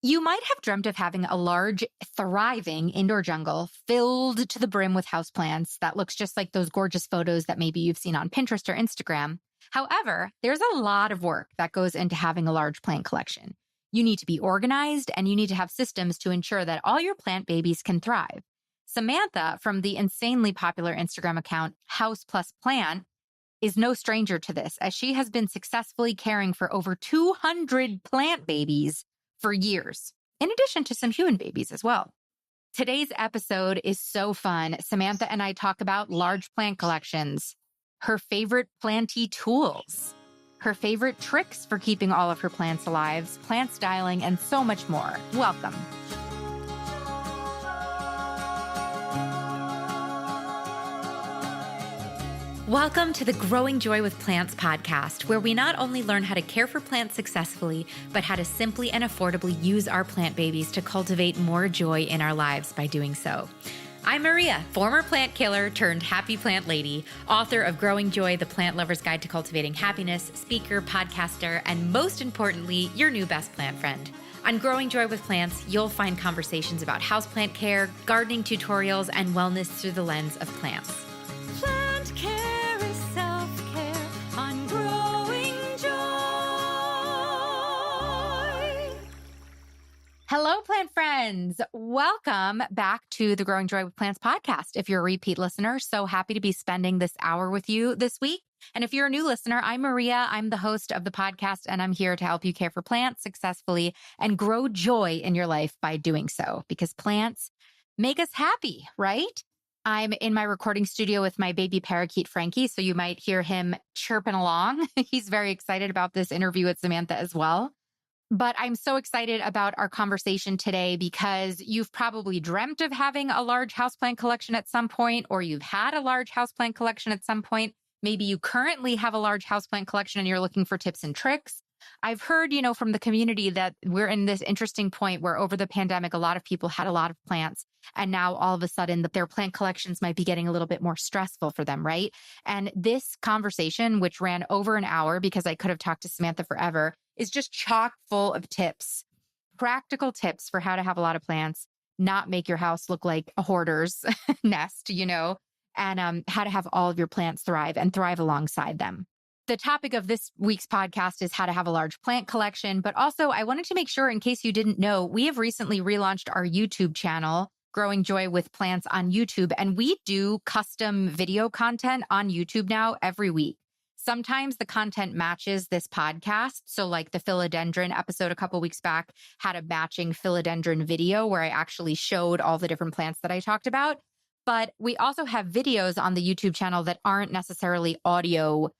You might have dreamt of having a large, thriving indoor jungle filled to the brim with houseplants that looks just like those gorgeous photos that maybe you've seen on Pinterest or Instagram. However, there's a lot of work that goes into having a large plant collection. You need to be organized and you need to have systems to ensure that all your plant babies can thrive. Samantha from the insanely popular Instagram account houseplants is no stranger to this, as she has been successfully caring for over 200 plant babies for years, in addition to some human babies as well. Today's episode is so fun. Samantha and I talk about large plant collections, her favorite planty tools, her favorite tricks for keeping all of her plants alive, plant styling, and so much more. Welcome. Welcome to the Growing Joy with Plants podcast, where we not only learn how to care for plants successfully, but how to simply and affordably use our plant babies to cultivate more joy in our lives by doing so. I'm Maria, former plant killer turned happy plant lady, author of Growing Joy, the Plant Lover's Guide to Cultivating Happiness, speaker, podcaster, and most importantly, your new best plant friend. On Growing Joy with Plants, you'll find conversations about houseplant care, gardening tutorials, and wellness through the lens of plants. Plant care is self-care on Growing Joy. Hello, plant friends. Welcome back to the Growing Joy with Plants podcast. If you're a repeat listener, so happy to be spending this hour with you this week. And if you're a new listener, I'm Maria. I'm the host of the podcast, and I'm here to help you care for plants successfully and grow joy in your life by doing so, because plants make us happy, right? I'm in my recording studio with my baby parakeet, Frankie, so you might hear him chirping along. He's very excited about this interview with Samantha as well. But I'm so excited about our conversation today because you've probably dreamt of having a large houseplant collection at some point, or you've had a large houseplant collection at some point. Maybe you currently have a large houseplant collection and you're looking for tips and tricks. I've heard, from the community that we're in this interesting point where over the pandemic, a lot of people had a lot of plants. And now all of a sudden their plant collections might be getting a little bit more stressful for them, right? And this conversation, which ran over an hour because I could have talked to Samantha forever, is just chock full of tips, practical tips for how to have a lot of plants, not make your house look like a hoarder's nest, and how to have all of your plants thrive and thrive alongside them. The topic of this week's podcast is how to have a large plant collection, but also I wanted to make sure, in case you didn't know, we have recently relaunched our YouTube channel, Growing Joy with Plants on YouTube, and we do custom video content on YouTube now every week. Sometimes the content matches this podcast. So like the philodendron episode a couple weeks back had a matching philodendron video where I actually showed all the different plants that I talked about. But we also have videos on the YouTube channel that aren't necessarily audio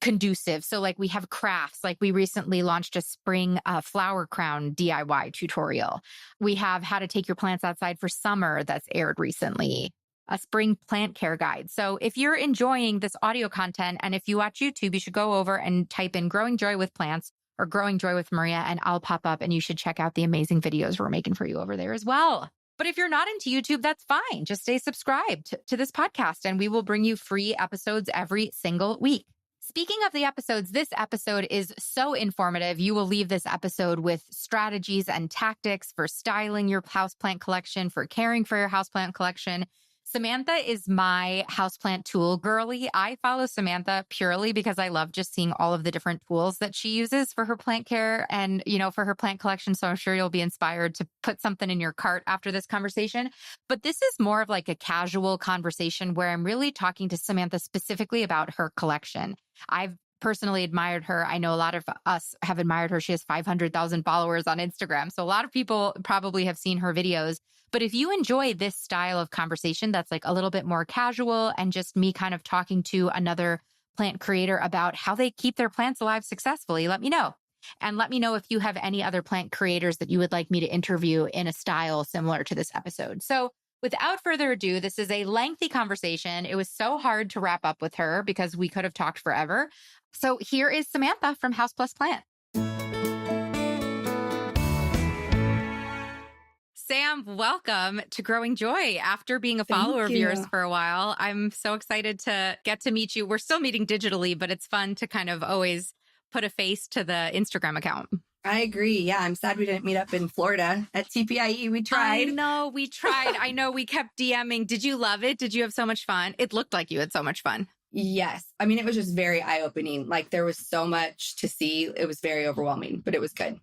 conducive. So like we have crafts, like we recently launched a spring flower crown DIY tutorial. We have how to take your plants outside for summer that's aired recently, a spring plant care guide. So if you're enjoying this audio content and if you watch YouTube, you should go over and type in Growing Joy with Plants or Growing Joy with Maria, and I'll pop up and you should check out the amazing videos we're making for you over there as well. But if you're not into YouTube, that's fine. Just stay subscribed to this podcast and we will bring you free episodes every single week. Speaking of the episodes, this episode is so informative. You will leave this episode with strategies and tactics for styling your houseplant collection, for caring for your houseplant collection. Samantha is my houseplant tool girly. I follow Samantha purely because I love just seeing all of the different tools that she uses for her plant care and, for her plant collection. So I'm sure you'll be inspired to put something in your cart after this conversation. But this is more of like a casual conversation where I'm really talking to Samantha specifically about her collection. I've personally admired her. I know a lot of us have admired her. She has 500,000 followers on Instagram. So a lot of people probably have seen her videos. But if you enjoy this style of conversation that's like a little bit more casual and just me kind of talking to another plant creator about how they keep their plants alive successfully, let me know. And let me know if you have any other plant creators that you would like me to interview in a style similar to this episode. So without further ado, this is a lengthy conversation. It was so hard to wrap up with her because we could have talked forever. So here is Samantha from House Plus Plant. Sam, welcome to Growing Joy. After being a follower of yours for a while, I'm so excited to get to meet you. We're still meeting digitally, but it's fun to kind of always put a face to the Instagram account. I agree. Yeah, I'm sad we didn't meet up in Florida at TPIE. We tried. I know we tried. I know we kept DMing. Did you love it? Did you have so much fun? It looked like you had so much fun. Yes. I mean, it was just very eye-opening. Like there was so much to see. It was very overwhelming, but it was good.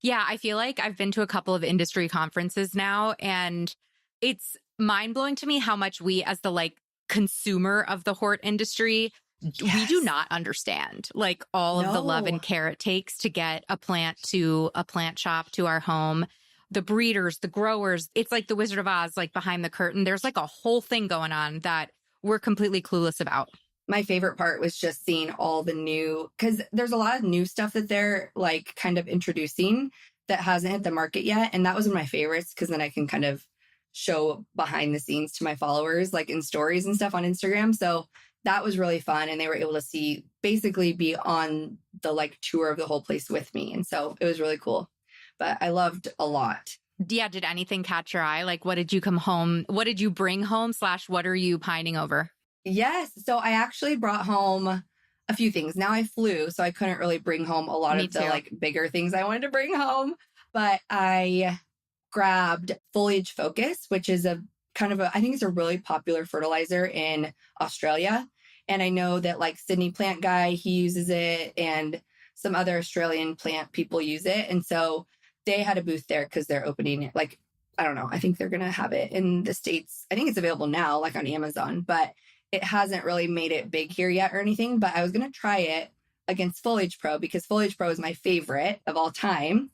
Yeah, I feel like I've been to a couple of industry conferences now, and it's mind-blowing to me how much we as the like consumer of the hort industry, we do not understand like all of the love and care it takes to get a plant to a plant shop to our home. The breeders, the growers, it's like the Wizard of Oz, like behind the curtain. There's like a whole thing going on that we're completely clueless about. My favorite part was just seeing all the new, because there's a lot of new stuff that they're like kind of introducing that hasn't hit the market yet. And that was one of my favorites because then I can kind of show behind the scenes to my followers, like in stories and stuff on Instagram. So that was really fun. And they were able to basically be on the like tour of the whole place with me. And so it was really cool. But I loved a lot. Yeah. Did anything catch your eye? Like, what did you come home? What did you bring home / what are you pining over? Yes. So I actually brought home a few things. Now I flew, so I couldn't really bring home a lot of the like bigger things I wanted to bring home. But I grabbed Foliage Focus, which is a kind of I think it's a really popular fertilizer in Australia. And I know that like Sydney Plant Guy, he uses it, and some other Australian plant people use it. And so they had a booth there because they're opening it. Like, I don't know. I think they're going to have it in the States. I think it's available now, like on Amazon, but it hasn't really made it big here yet or anything. But I was going to try it against Foliage Pro because Foliage Pro is my favorite of all time.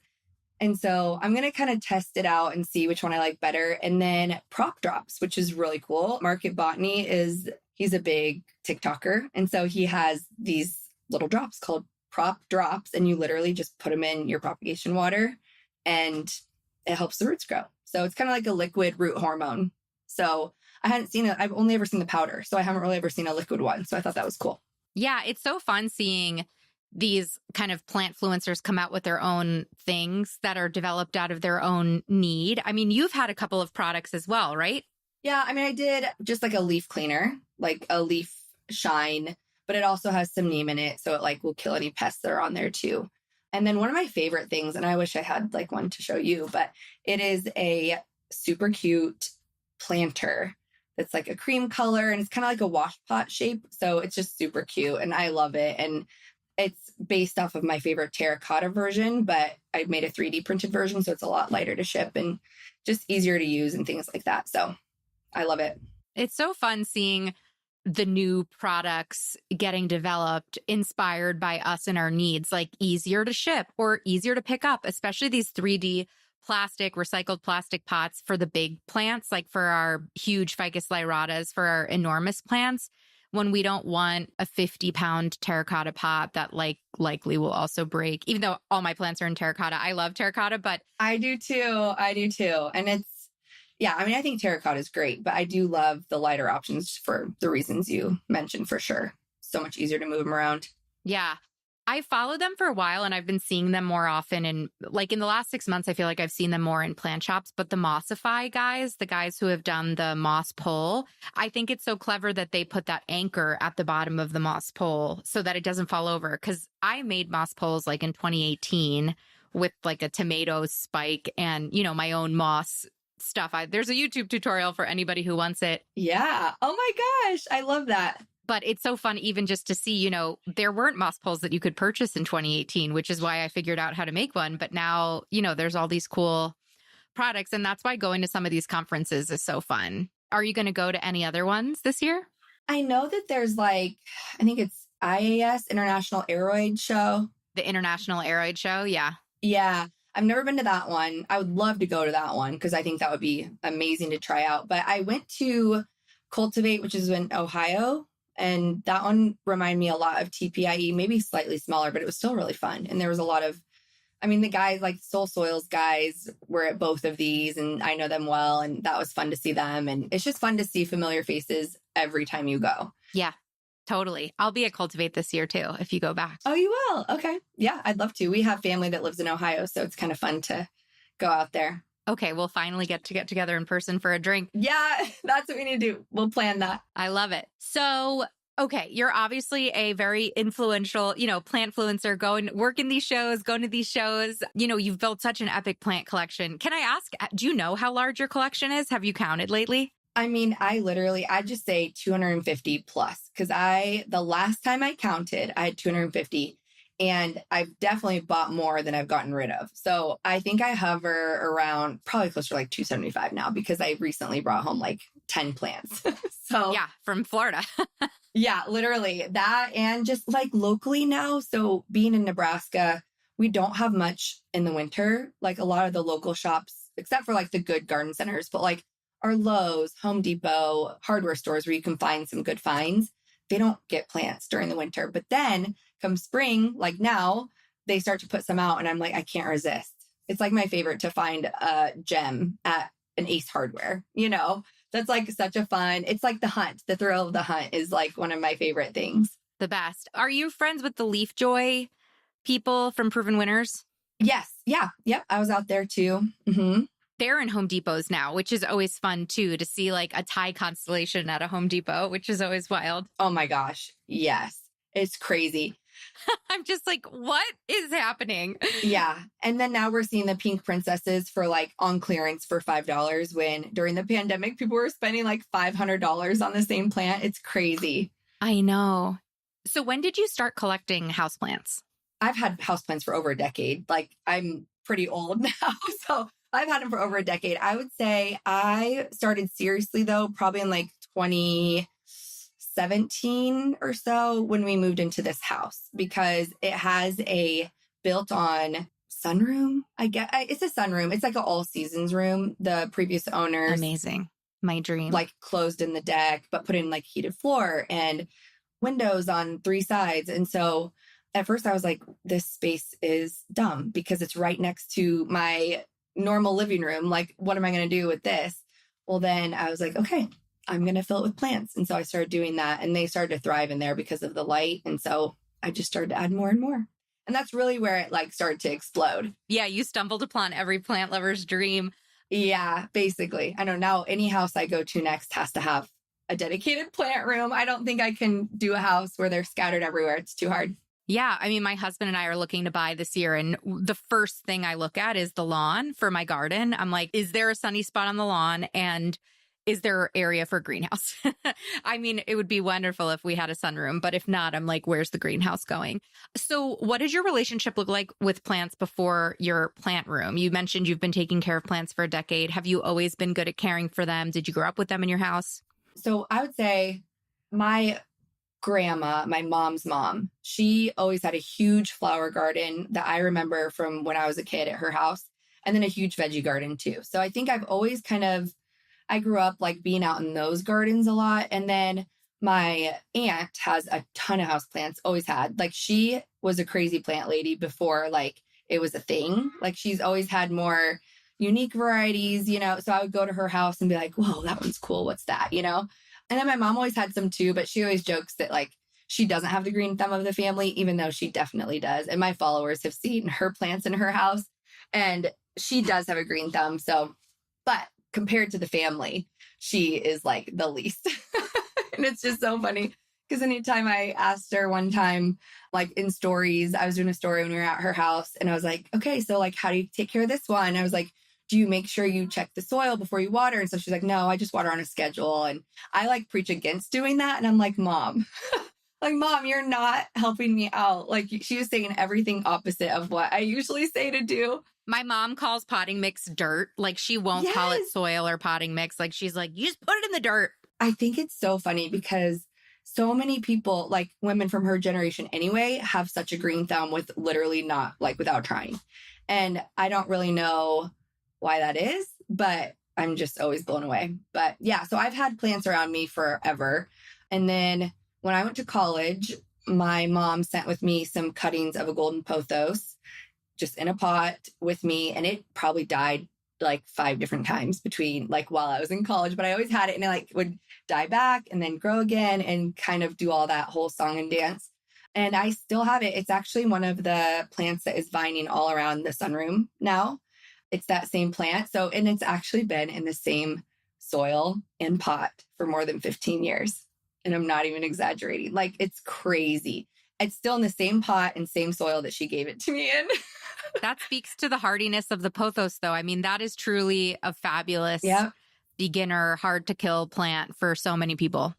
And so I'm going to kind of test it out and see which one I like better. And then Prop Drops, which is really cool. Market Botany he's a big TikToker. And so he has these little drops called Prop Drops. And you literally just put them in your propagation water and it helps the roots grow. So it's kind of like a liquid root hormone. So I hadn't seen it. I've only ever seen the powder. So I haven't really ever seen a liquid one. So I thought that was cool. Yeah, it's so fun seeing these kind of plant influencers come out with their own things that are developed out of their own need. I mean, you've had a couple of products as well, right? Yeah, I mean, I did just like a leaf cleaner, like a leaf shine, but it also has some neem in it. So it like will kill any pests that are on there too. And then one of my favorite things, and I wish I had like one to show you, but it is a super cute planter. It's like a cream color and it's kind of like a wash pot shape. So it's just super cute and I love it. And it's based off of my favorite terracotta version, but I made a 3D printed version. So it's a lot lighter to ship and just easier to use and things like that. So I love it. It's so fun seeing the new products getting developed, inspired by us and our needs, like easier to ship or easier to pick up, especially these 3D recycled plastic pots for the big plants, like for our huge Ficus lyratas, for our enormous plants, when we don't want a 50-pound terracotta pot that likely will also break, even though all my plants are in terracotta. I love terracotta, but I do too. And I think terracotta is great, but I do love the lighter options for the reasons you mentioned for sure. So much easier to move them around. Yeah. I followed them for a while and I've been seeing them more often. And like in the last 6 months, I feel like I've seen them more in plant shops. But the Mossify guys, the guys who have done the moss pole, I think it's so clever that they put that anchor at the bottom of the moss pole so that it doesn't fall over. Because I made moss poles like in 2018 with like a tomato spike and, my own moss stuff. There's a YouTube tutorial for anybody who wants it. Yeah. Oh my gosh. I love that. But it's so fun even just to see, there weren't moss poles that you could purchase in 2018, which is why I figured out how to make one. But now, there's all these cool products. And that's why going to some of these conferences is so fun. Are you going to go to any other ones this year? I know that there's I think it's IAS, International Aeroid Show. The International Aeroid Show, yeah. Yeah. I've never been to that one. I would love to go to that one because I think that would be amazing to try out. But I went to Cultivate, which is in Ohio. And that one reminded me a lot of TPIE, maybe slightly smaller, but it was still really fun. And there was a lot of, the guys like Soul Soils guys were at both of these and I know them well. And that was fun to see them. And it's just fun to see familiar faces every time you go. Yeah, totally. I'll be at Cultivate this year too, if you go back. Oh, you will? Okay. Yeah, I'd love to. We have family that lives in Ohio, so it's kind of fun to go out there. Okay, we'll finally get together in person for a drink. Yeah, that's what we need to do. We'll plan that. I love it. So Okay, you're obviously a very influential, plant influencer, working these shows, going to these shows. You've built such an epic plant collection. Can I ask, do you know how large your collection is? Have you counted lately? I mean, I just say 250 plus because the last time I counted, I had 250 and I've definitely bought more than I've gotten rid of. So I think I hover around probably closer to like 275 now because I recently brought home like 10 plants. So yeah, from Florida. Yeah, literally that. And just like locally now. So being in Nebraska, we don't have much in the winter. Like a lot of the local shops, except for like the good garden centers, but like our Lowe's, Home Depot, hardware stores where you can find some good finds, they don't get plants during the winter. But then come spring, like now, they start to put some out and I'm like, I can't resist. It's like my favorite to find a gem at an Ace Hardware, That's like such a fun, it's like the hunt. The thrill of the hunt is like one of my favorite things. The best. Are you friends with the Leaf Joy people from Proven Winners? Yes. Yeah. Yep. I was out there too. Mm-hmm. They're in Home Depots now, which is always fun too, to see like a Thai constellation at a Home Depot, which is always wild. Oh my gosh. Yes. It's crazy. I'm just like, what is happening? Yeah. And then now we're seeing the pink princesses for like on clearance for $5 when during the pandemic, people were spending like $500 on the same plant. It's crazy. I know. So when did you start collecting houseplants? I've had houseplants for over a decade. Like I'm pretty old now. So I've had them for over a decade. I would say I started seriously though, probably in like 2017 or so when we moved into this house because it has a built-on sunroom. I guess it's a sunroom. It's like an all seasons room. The previous owners, amazing, my dream, like closed in the deck, but put in like heated floor and windows on 3 sides. And so at first I was like, this space is dumb because it's right next to my normal living room. Like, what am I going to do with this? Well, then I was like, okay, I'm going to fill it with plants. And so I started doing that and they started to thrive in there because of the light. And so I just started to add more and more. And that's really where it like started to explode. Yeah. You stumbled upon every plant lover's dream. Yeah, basically. I know now any house I go to next has to have a dedicated plant room. I don't think I can do a house where they're scattered everywhere. It's too hard. Yeah. I mean, my husband and I are looking to buy this year. And the first thing I look at is the lawn for my garden. I'm like, is there a sunny spot on the lawn? And is there area for greenhouse? I mean, it would be wonderful if we had a sunroom, but if not, I'm like, where's the greenhouse going? So what does your relationship look like with plants before your plant room? You mentioned you've been taking care of plants for a decade. Have you always been good at caring for them? Did you grow up with them in your house? So I would say my grandma, my mom's mom, she always had a huge flower garden that I remember from when I was a kid at her house, and then a huge veggie garden too. So I think I've always I grew up like being out in those gardens a lot. And then my aunt has a ton of houseplants, always had. Like she was a crazy plant lady before like it was a thing. Like she's always had more unique varieties, so I would go to her house and be like, whoa, that one's cool. What's that, And then my mom always had some too, but she always jokes that like she doesn't have the green thumb of the family, even though she definitely does. And my followers have seen her plants in her house and she does have a green thumb. So, but compared to the family, she is like the least. And it's just so funny because anytime I asked her one time, like in stories, I was doing a story when we were at her house and I was like, okay, so like, how do you take care of this one? I was like, do you make sure you check the soil before you water? And so she's like, no, I just water on a schedule. And I like preach against doing that. And I'm like, Mom, you're not helping me out. Like she was saying everything opposite of what I usually say to do. My mom calls potting mix dirt. Like she won't call it soil or potting mix. Like she's like, you just put it in the dirt. I think it's so funny because so many people, like women from her generation anyway, have such a green thumb with literally not like without trying. And I don't really know why that is, but I'm just always blown away. But yeah, so I've had plants around me forever. And then when I went to college, my mom sent with me some cuttings of a golden pothos just in a pot with me. And it probably died like 5 different times between like while I was in college, but I always had it and it like would die back and then grow again and kind of do all that whole song and dance. And I still have it. It's actually one of the plants that is vining all around the sunroom now. It's that same plant. So, and it's actually been in the same soil and pot for more than 15 years. and I'm not even exaggerating. Like, it's crazy. It's still in the same pot and same soil that she gave it to me in. That speaks to the hardiness of the pothos, though. I mean, that is truly a fabulous beginner, hard to kill plant for so many people.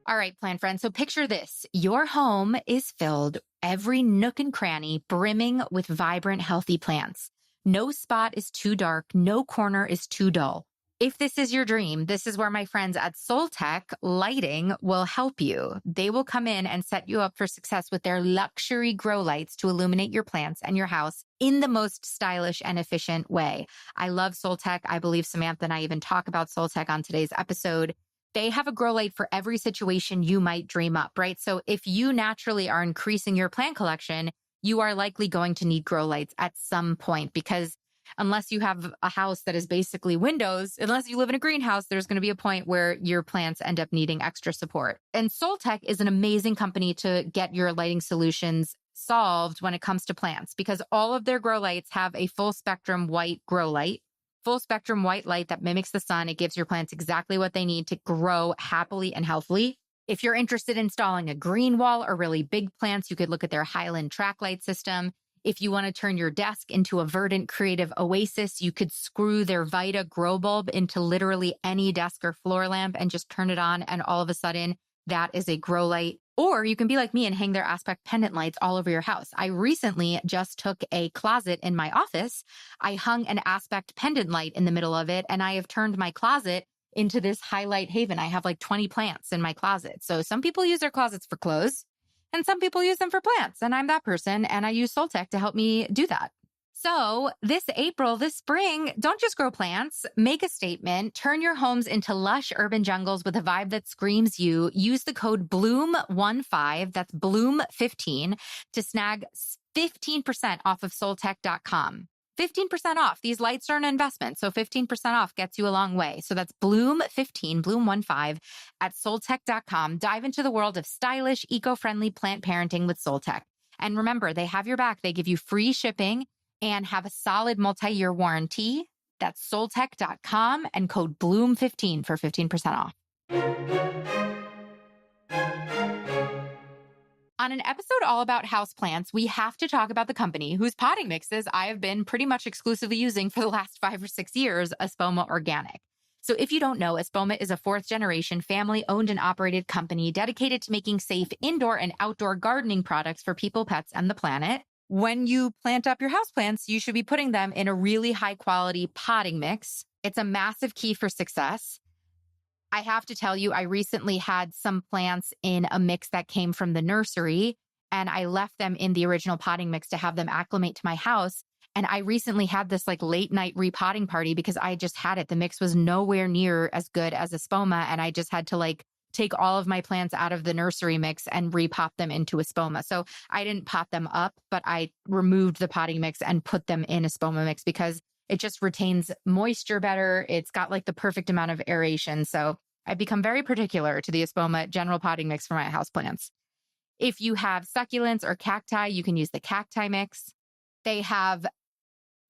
All right, plant friends. So picture this. Your home is filled, every nook and cranny, brimming with vibrant, healthy plants. No spot is too dark. No corner is too dull. If this is your dream, this is where my friends at Soltech Lighting will help you. They will come in and set you up for success with their luxury grow lights to illuminate your plants and your house in the most stylish and efficient way. I love Soltech. I believe Samantha and I even talk about Soltech on today's episode. They have a grow light for every situation you might dream up, right? So if you naturally are increasing your plant collection, you are likely going to need grow lights at some point, because unless you have a house that is basically windows, unless you live in a greenhouse, there's going to be a point where your plants end up needing extra support. And Soltech is an amazing company to get your lighting solutions solved when it comes to plants, because all of their grow lights have a full spectrum white grow light. Full spectrum white light that mimics the sun. It gives your plants exactly what they need to grow happily and healthily. If you're interested in installing a green wall or really big plants, you could look at their Highland track light system. If you want to turn your desk into a verdant creative oasis, you could screw their Vita grow bulb into literally any desk or floor lamp and just turn it on, and all of a sudden that is a grow light. Or you can be like me and hang their aspect pendant lights all over your house. I recently just took a closet in my office. I hung an aspect pendant light in the middle of it, and I have turned my closet into this highlight haven. I have like 20 plants in my closet. So some people use their closets for clothes and some people use them for plants. And I'm that person, and I use Soltech to help me do that. So this April, this spring, don't just grow plants, make a statement, turn your homes into lush urban jungles with a vibe that screams you. Use the code BLOOM15, that's BLOOM15, to snag 15% off of Soltech.com. 15% off. These lights are an investment, so 15% off gets you a long way. So that's BLOOM15, BLOOM15 at Soltech.com. Dive into the world of stylish, eco-friendly plant parenting with Soltech. And remember, they have your back. They give you free shipping and have a solid multi-year warranty. That's Soltech.com and code BLOOM15 for 15% off. On an episode all about houseplants, we have to talk about the company whose potting mixes I have been pretty much exclusively using for the last 5 or 6 years, Espoma Organic. So if you don't know, Espoma is a 4th-generation family-owned and operated company dedicated to making safe indoor and outdoor gardening products for people, pets, and the planet. When you plant up your houseplants, you should be putting them in a really high-quality potting mix. It's a massive key for success. I have to tell you, I recently had some plants in a mix that came from the nursery, and I left them in the original potting mix to have them acclimate to my house. And I recently had this like late night repotting party because I just had it. The mix was nowhere near as good as Espoma, and I just had to like take all of my plants out of the nursery mix and repot them into Espoma. So I didn't pot them up, but I removed the potting mix and put them in Espoma mix because it just retains moisture better. It's got like the perfect amount of aeration. So I've become very particular to the Espoma general potting mix for my houseplants. If you have succulents or cacti, you can use the cacti mix. They have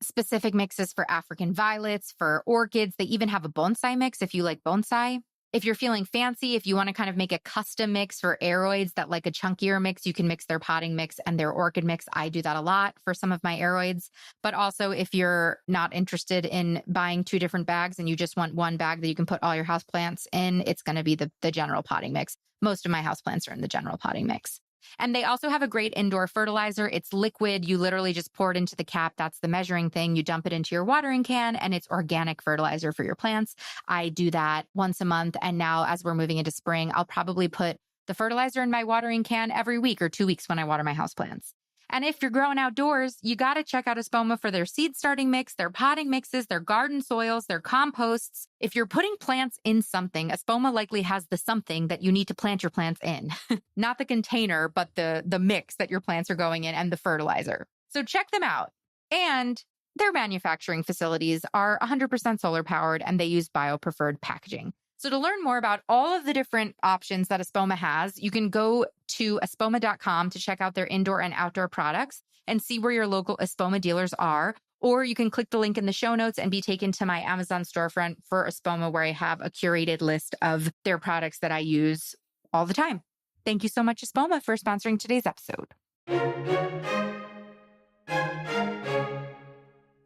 specific mixes for African violets, for orchids. They even have a bonsai mix if you like bonsai. If you're feeling fancy, if you want to kind of make a custom mix for aeroids that like a chunkier mix, you can mix their potting mix and their orchid mix. I do that a lot for some of my aeroids. But also if you're not interested in buying 2 different bags and you just want one bag that you can put all your houseplants in, it's going to be the general potting mix. Most of my houseplants are in the general potting mix. And they also have a great indoor fertilizer. It's liquid. You literally just pour it into the cap. That's the measuring thing. You dump it into your watering can, and it's organic fertilizer for your plants. I do that once a month. And now as we're moving into spring, I'll probably put the fertilizer in my watering can every week or 2 weeks when I water my houseplants. And if you're growing outdoors, you got to check out Espoma for their seed starting mix, their potting mixes, their garden soils, their composts. If you're putting plants in something, Espoma likely has the something that you need to plant your plants in. Not the container, but the mix that your plants are going in and the fertilizer. So check them out. And their manufacturing facilities are 100% solar powered, and they use bio-preferred packaging. So to learn more about all of the different options that Espoma has, you can go to espoma.com to check out their indoor and outdoor products and see where your local Espoma dealers are. Or you can click the link in the show notes and be taken to my Amazon storefront for Espoma, where I have a curated list of their products that I use all the time. Thank you so much, Espoma, for sponsoring today's episode.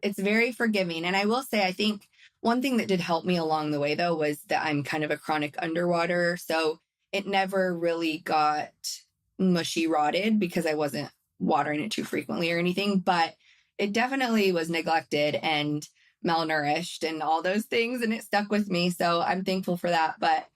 It's very forgiving. And I will say, I think one thing that did help me along the way, though, was that I'm kind of a chronic underwater. So it never really got mushy rotted because I wasn't watering it too frequently or anything. But it definitely was neglected and malnourished and all those things. And it stuck with me. So I'm thankful for that. But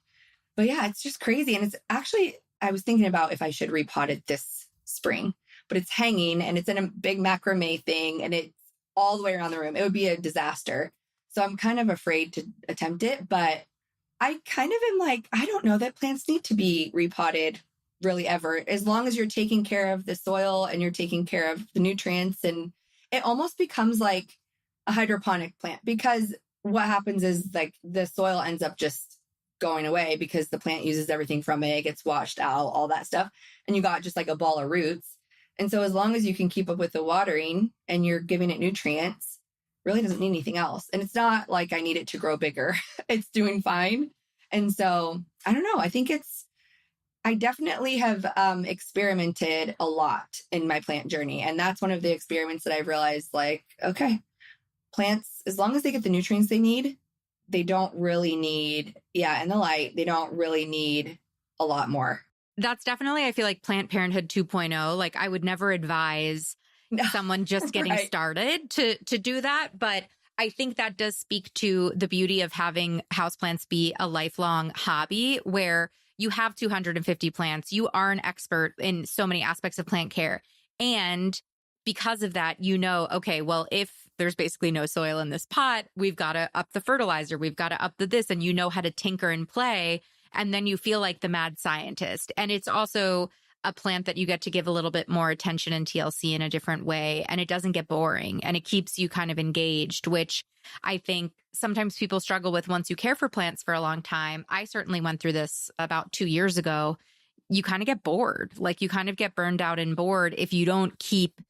yeah, it's just crazy. And it's actually, I was thinking about if I should repot it this spring, but it's hanging and it's in a big macrame thing and it's all the way around the room. It would be a disaster. So I'm kind of afraid to attempt it. But I kind of am like, I don't know that plants need to be repotted really ever, as long as you're taking care of the soil and you're taking care of the nutrients. And it almost becomes like a hydroponic plant, because what happens is like the soil ends up just going away because the plant uses everything from it, gets washed out, all that stuff. And you got just like a ball of roots. And so as long as you can keep up with the watering and you're giving it nutrients, really doesn't need anything else. And it's not like I need it to grow bigger. It's doing fine. And so I don't know. I think I definitely have experimented a lot in my plant journey. And that's one of the experiments that I've realized, like, okay, plants, as long as they get the nutrients they need, they don't really need, and the light, they don't really need a lot more. That's definitely, I feel like, Plant Parenthood 2.0. Like, I would never advise someone just getting started to do that. But I think that does speak to the beauty of having houseplants be a lifelong hobby, where you have 250 plants. You are an expert in so many aspects of plant care. And because of that, okay, well, if there's basically no soil in this pot, we've got to up the fertilizer, we've got to up the this, and you know how to tinker and play. And then you feel like the mad scientist. And it's also a plant that you get to give a little bit more attention and TLC in a different way. And it doesn't get boring and it keeps you kind of engaged, which I think sometimes people struggle with once you care for plants for a long time. I certainly went through this about 2 years ago. You kind of get bored. Like, you kind of get burned out and bored if you don't keep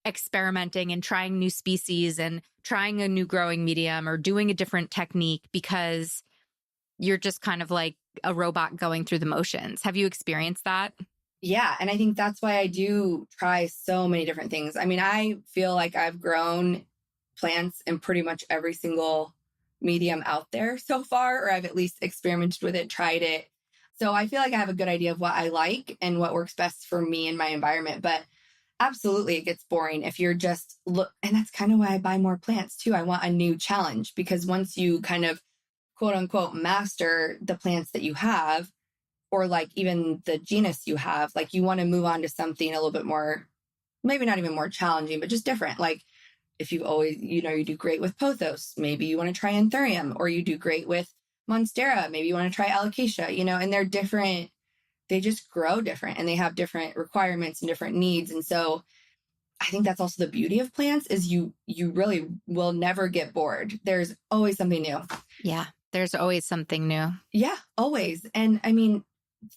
experimenting and trying new species and trying a new growing medium or doing a different technique, because you're just kind of like a robot going through the motions. Have you experienced that? Yeah. And I think that's why I do try so many different things. I mean, I feel like I've grown plants in pretty much every single medium out there so far, or I've at least experimented with it, tried it. So I feel like I have a good idea of what I like and what works best for me and my environment. But absolutely, it gets boring if you're just and that's kind of why I buy more plants too. I want a new challenge, because once you kind of quote unquote master the plants that you have, or like even the genus you have, like you want to move on to something a little bit more, maybe not even more challenging, but just different. Like if you've always, you do great with pothos, maybe you want to try anthurium, or you do great with monstera, maybe you want to try alocasia, and they're different. They just grow different and they have different requirements and different needs. And so I think that's also the beauty of plants, is you really will never get bored. There's always something new. Yeah, there's always something new. Yeah, always. And I mean,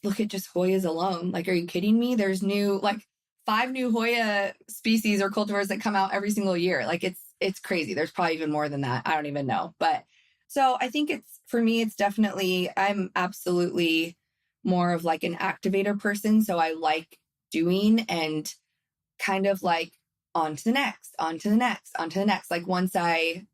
look at just Hoyas alone. Like, are you kidding me? There's 5 new Hoya species or cultivars that come out every single year. Like, it's crazy. There's probably even more than that. I don't even know. But so I think for me, it's definitely, I'm absolutely more of like an activator person. So I like doing and kind of like on to the next, on to the next, on to the next. Like, once I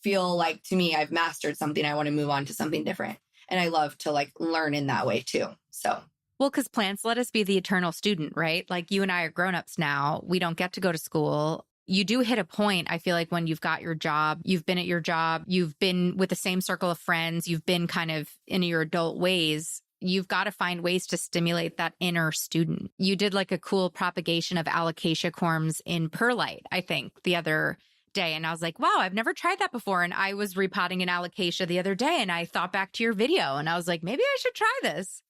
feel like, to me, I've mastered something, I want to move on to something different. And I love to like learn in that way too. So, well, because plants let us be the eternal student, right? Like, you and I are grownups now. We don't get to go to school. You do hit a point, I feel like, when you've got your job, you've been at your job, you've been with the same circle of friends, you've been kind of in your adult ways. You've got to find ways to stimulate that inner student. You did like a cool propagation of alocasia corms in perlite, I think, the other day. And I was like, wow, I've never tried that before. And I was repotting an alocasia the other day and I thought back to your video and I was like, maybe I should try this.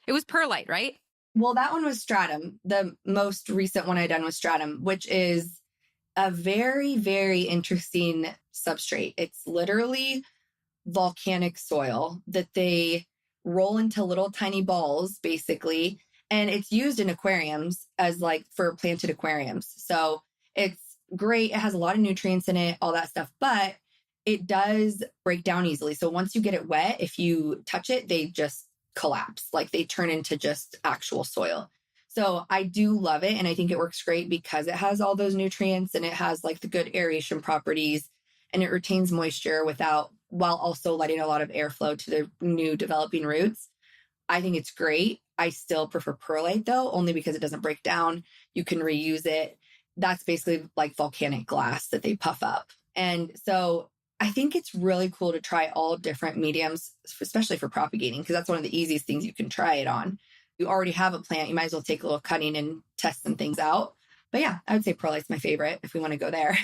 It was perlite, right? Well, that one was stratum. The most recent one I done was stratum, which is a very, very interesting substrate. It's literally volcanic soil that they roll into little tiny balls, basically. And it's used in aquariums as like for planted aquariums. So it's great. It has a lot of nutrients in it, all that stuff, but it does break down easily. So once you get it wet, if you touch it, they just collapse. Like they turn into just actual soil. So I do love it. And I think it works great because it has all those nutrients and it has like the good aeration properties and it retains moisture while also letting a lot of airflow to the new developing roots. I think it's great. I still prefer perlite though, only because it doesn't break down. You can reuse it. That's basically like volcanic glass that they puff up. And so I think it's really cool to try all different mediums, especially for propagating, because that's one of the easiest things you can try it on. You already have a plant, you might as well take a little cutting and test some things out. But yeah, I would say perlite's my favorite if we want to go there.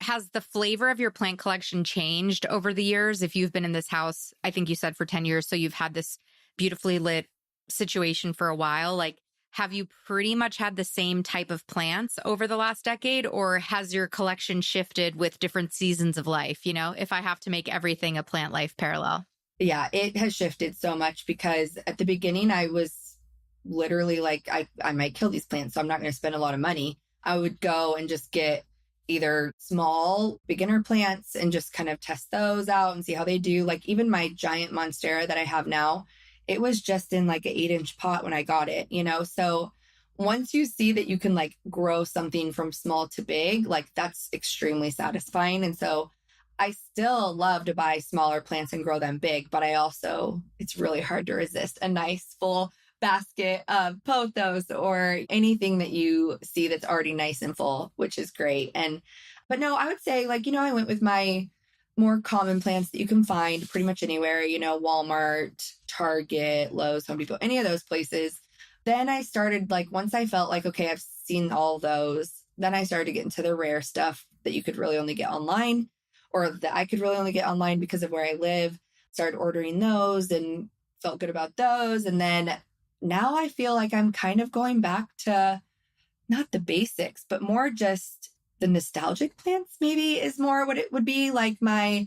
Has the flavor of your plant collection changed over the years? If you've been in this house, I think you said for 10 years, so you've had this beautifully lit situation for a while. Like, have you pretty much had the same type of plants over the last decade, or has your collection shifted with different seasons of life? You know, if I have to make everything a plant life parallel. Yeah, it has shifted so much because at the beginning I was literally like, I might kill these plants, so I'm not going to spend a lot of money. I would go and just get either small beginner plants and just kind of test those out and see how they do. Like even my giant monstera that I have now, it was just in like an 8-inch pot when I got it, you know? So once you see that you can like grow something from small to big, like that's extremely satisfying. And so I still love to buy smaller plants and grow them big, but it's really hard to resist a nice full basket of pothos or anything that you see that's already nice and full, which is great. But no, I would say like, I went with my more common plants that you can find pretty much anywhere, Walmart, Target, Lowe's, Home Depot, any of those places. Then I started like, once I felt like, okay, I've seen all those, then I started to get into the rare stuff that you could really only get online, or that I could really only get online because of where I live. Started ordering those and felt good about those. And then now I feel like I'm kind of going back to not the basics, but more just the nostalgic plants maybe is more what it would be. Like I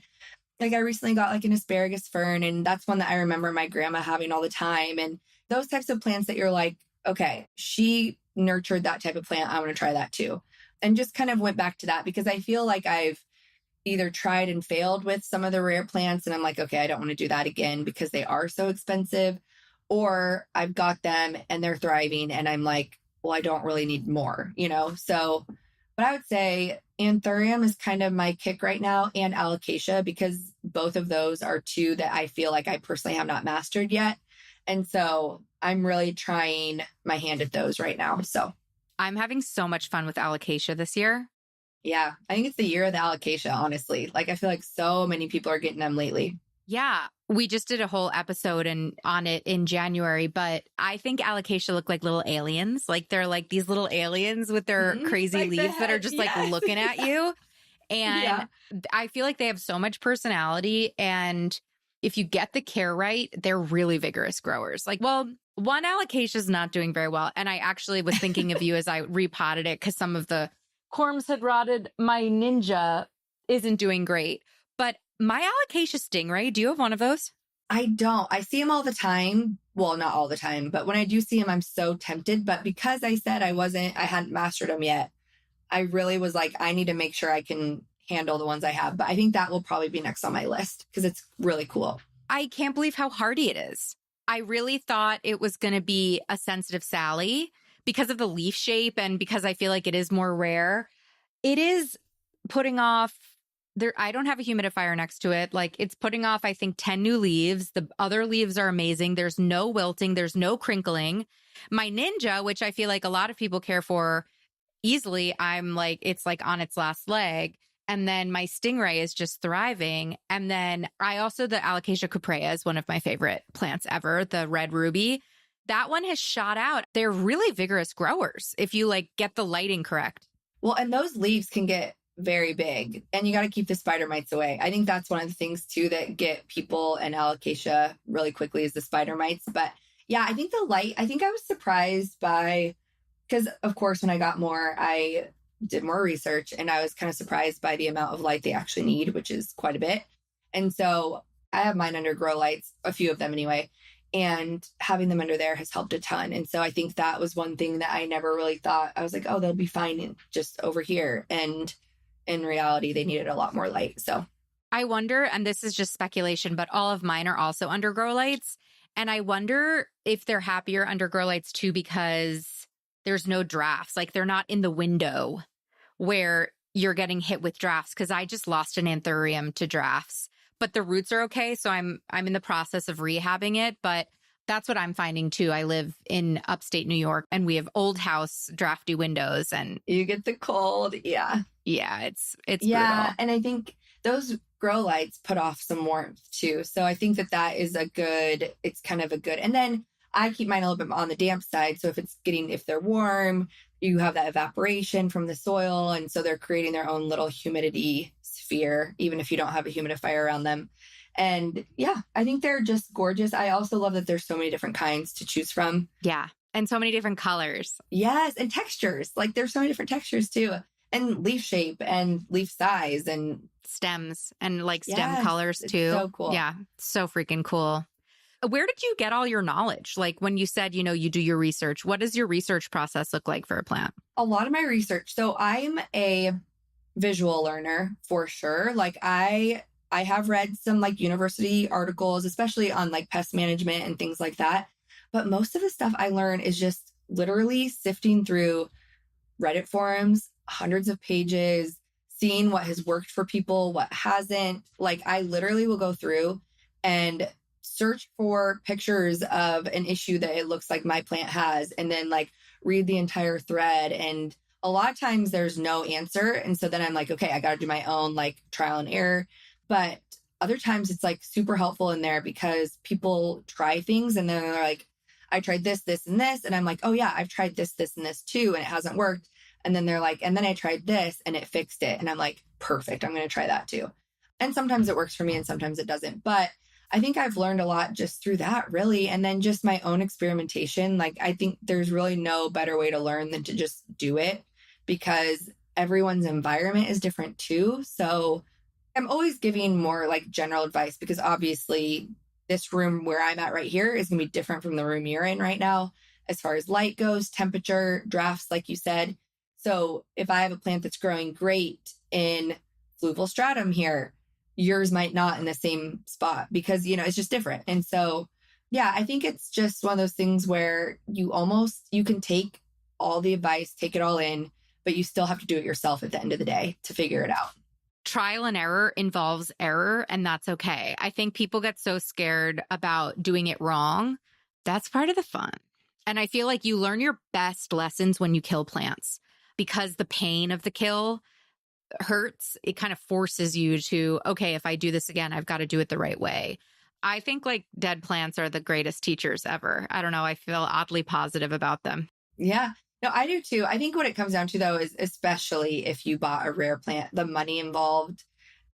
recently got like an asparagus fern, and that's one that I remember my grandma having all the time. And those types of plants that you're like, okay, she nurtured that type of plant. I want to try that too. And just kind of went back to that because I feel like I've either tried and failed with some of the rare plants. And I'm like, okay, I don't want to do that again because they are so expensive. Or I've got them and they're thriving and I'm like, well, I don't really need more, So, but I would say anthurium is kind of my kick right now, and alocasia, because both of those are two that I feel like I personally have not mastered yet. And so I'm really trying my hand at those right now. So I'm having so much fun with alocasia this year. Yeah, I think it's the year of the alocasia, honestly. Like I feel like so many people are getting them lately. Yeah, we just did a whole episode on it in January, but I think alocasia look like little aliens. Like they're like these little aliens with their crazy like leaves that are just like looking at you. And I feel like they have so much personality. And if you get the care right, they're really vigorous growers. Like, well, one alocasia is not doing very well. And I actually was thinking of you as I repotted it because some of the corms had rotted. My ninja isn't doing great. But my alocasia stingray, do you have one of those? I don't. I see them all the time. Well, not all the time, but when I do see them, I'm so tempted. But because I said I hadn't mastered them yet, I really was like, I need to make sure I can handle the ones I have. But I think that will probably be next on my list because it's really cool. I can't believe how hardy it is. I really thought it was going to be a sensitive Sally because of the leaf shape and because I feel like it is more rare. It is putting off there. I don't have a humidifier next to it. Like it's putting off, I think, 10 new leaves. The other leaves are amazing. There's no wilting. There's no crinkling. My ninja, which I feel like a lot of people care for easily, I'm like, it's like on its last leg. And then my stingray is just thriving. And then the alocasia cuprea is one of my favorite plants ever, the red ruby. That one has shot out. They're really vigorous growers if you like get the lighting correct. Well, and those leaves can get very big and you got to keep the spider mites away. I think that's one of the things too that get people and alocasia really quickly is the spider mites. But yeah, I think I was surprised by, because of course, when I got more, I did more research and I was kind of surprised by the amount of light they actually need, which is quite a bit. And so I have mine under grow lights, a few of them anyway. and having them under there has helped a ton. And so I think that was one thing that I never really thought. I was like, oh, they'll be fine just over here. And in reality, they needed a lot more light. So I wonder, and this is just speculation, but all of mine are also under grow lights. And I wonder if they're happier under grow lights too, because there's no drafts. Like they're not in the window where you're getting hit with drafts. Cause I just lost an anthurium to drafts, but the roots are okay. So I'm in the process of rehabbing it, but that's what I'm finding too. I live in upstate New York and we have old house drafty windows and you get the cold. Yeah. Yeah. It's yeah. brutal. And I think those grow lights put off some warmth too. So I think that is it's kind of a good, and then I keep mine a little bit on the damp side. So if they're warm, you have that evaporation from the soil. And so they're creating their own little humidity sphere, even if you don't have a humidifier around them. And yeah, I think they're just gorgeous. I also love that there's so many different kinds to choose from. Yeah. And so many different colors. Yes. And textures. Like there's so many different textures too. And leaf shape and leaf size and stems and like stem colors too. So cool. Yeah. So freaking cool. Where did you get all your knowledge? Like when you said, you do your research, what does your research process look like for a plant? A lot of my research. So I'm a visual learner for sure. Like I have read some like university articles, especially on like pest management and things like that. But most of the stuff I learn is just literally sifting through Reddit forums, hundreds of pages, seeing what has worked for people, what hasn't. Like I literally will go through and search for pictures of an issue that it looks like my plant has, and then like read the entire thread. And a lot of times there's no answer. And so then I'm like, okay, I got to do my own like trial and error. But other times it's like super helpful in there because people try things and then they're like, I tried this, this, and this. And I'm like, oh yeah, I've tried this, this, and this too. And it hasn't worked. And then they're like, and then I tried this and it fixed it. And I'm like, perfect. I'm going to try that too. And sometimes it works for me and sometimes it doesn't. But I think I've learned a lot just through that really. And then just my own experimentation. Like I think there's really no better way to learn than to just do it because everyone's environment is different too. So I'm always giving more like general advice because obviously this room where I'm at right here is going to be different from the room you're in right now as far as light goes, temperature, drafts, like you said. So if I have a plant that's growing great in fluval stratum here, yours might not in the same spot because, it's just different. And so, yeah, I think it's just one of those things where you can take all the advice, take it all in, but you still have to do it yourself at the end of the day to figure it out. Trial and error involves error, and that's okay. I think people get so scared about doing it wrong. That's part of the fun. And I feel like you learn your best lessons when you kill plants because the pain of the kill hurts. It kind of forces you to, okay, if I do this again, I've got to do it the right way. I think like dead plants are the greatest teachers ever. I don't know. I feel oddly positive about them. Yeah. No, I do too. I think what it comes down to though is especially if you bought a rare plant, the money involved.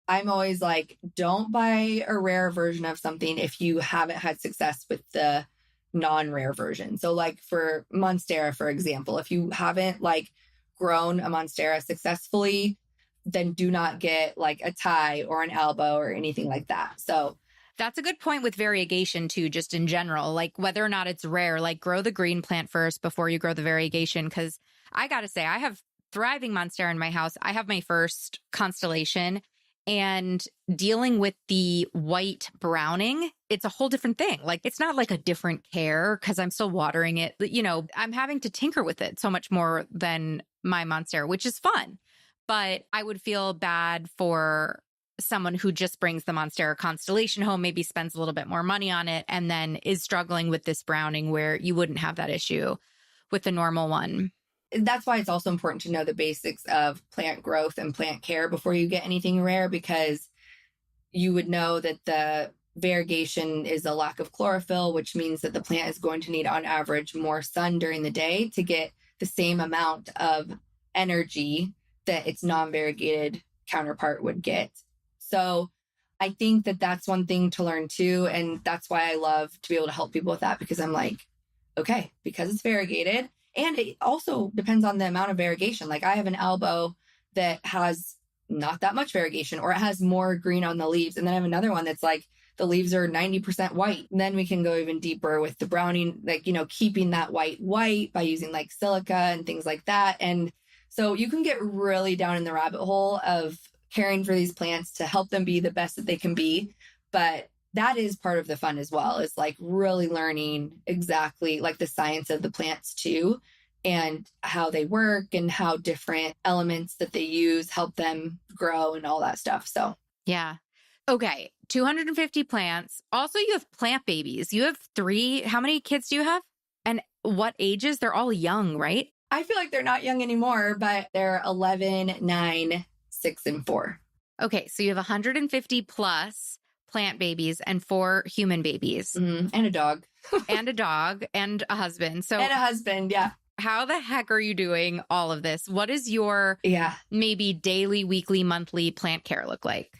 I'm always like, don't buy a rare version of something if you haven't had success with the non-rare version. So like for Monstera, for example, if you haven't like grown a Monstera successfully, then do not get like a tie or an elbow or anything like that. So that's a good point with variegation too, just in general, like whether or not it's rare, like grow the green plant first before you grow the variegation. Cause I got to say, I have thriving Monstera in my house. I have my first constellation and dealing with the white browning, it's a whole different thing. Like it's not like a different care because I'm still watering it. I'm having to tinker with it so much more than my Monstera, which is fun. But I would feel bad for someone who just brings the Monstera constellation home, maybe spends a little bit more money on it, and then is struggling with this browning where you wouldn't have that issue with the normal one. That's why it's also important to know the basics of plant growth and plant care before you get anything rare, because you would know that the variegation is a lack of chlorophyll, which means that the plant is going to need on average more sun during the day to get the same amount of energy that its non-variegated counterpart would get. So I think that that's one thing to learn too. And that's why I love to be able to help people with that, because I'm like, okay, because it's variegated. And it also depends on the amount of variegation. Like I have an elbow that has not that much variegation, or it has more green on the leaves. And then I have another one that's like the leaves are 90% white. And then we can go even deeper with the browning, like, keeping that white by using like silica and things like that. And so you can get really down in the rabbit hole of caring for these plants to help them be the best that they can be. But that is part of the fun as well, is like really learning exactly like the science of the plants too, and how they work and how different elements that they use help them grow and all that stuff. So, yeah. Okay. 250 plants. Also, you have plant babies. You have 3. How many kids do you have? And what ages? They're all young, right? I feel like they're not young anymore, but they're 11, 9, 6, and 4. Okay. So you have 150 plus plant babies and 4 human babies. And a dog. And a dog and a husband. So, and a husband. Yeah. How the heck are you doing all of this? What is your maybe daily, weekly, monthly plant care look like?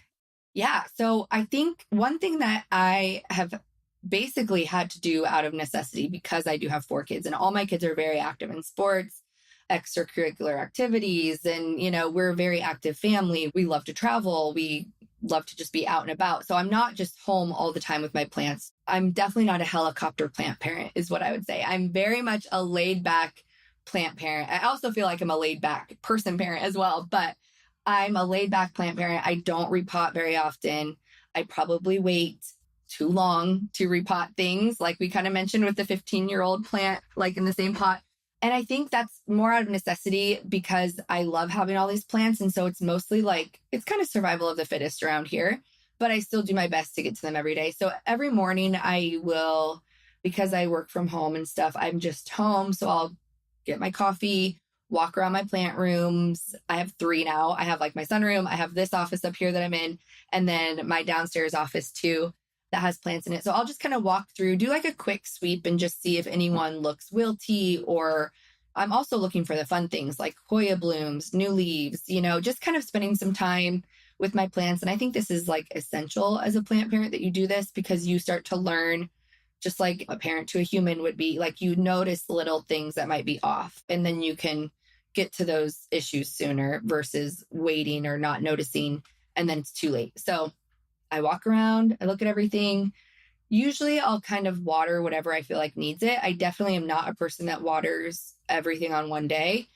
Yeah. So I think one thing that I have basically had to do out of necessity, because I do have 4 kids and all my kids are very active in sports, extracurricular activities. And, we're a very active family. We love to travel. We love to just be out and about. So I'm not just home all the time with my plants. I'm definitely not a helicopter plant parent is what I would say. I'm very much a laid back plant parent. I also feel like I'm a laid back person parent as well, but I'm a laid back plant parent. I don't repot very often. I probably wait too long to repot things, like we kind of mentioned with the 15-year-old plant, like in the same pot. And I think that's more out of necessity because I love having all these plants. And so it's mostly like, it's kind of survival of the fittest around here, but I still do my best to get to them every day. So every morning I will, because I work from home and stuff, I'm just home. So I'll get my coffee, walk around my plant rooms. I have 3 now. I have like my sunroom. I have this office up here that I'm in, and then my downstairs office too that has plants in it. So I'll just kind of walk through, do like a quick sweep and just see if anyone looks wilty, or I'm also looking for the fun things like Hoya blooms, new leaves, just kind of spending some time with my plants. And I think this is like essential as a plant parent that you do this, because you start to learn, just like a parent to a human would be, like you notice little things that might be off, and then you can get to those issues sooner versus waiting or not noticing, and then it's too late. So I walk around, I look at everything. Usually I'll kind of water whatever I feel like needs it. I definitely am not a person that waters everything on one day.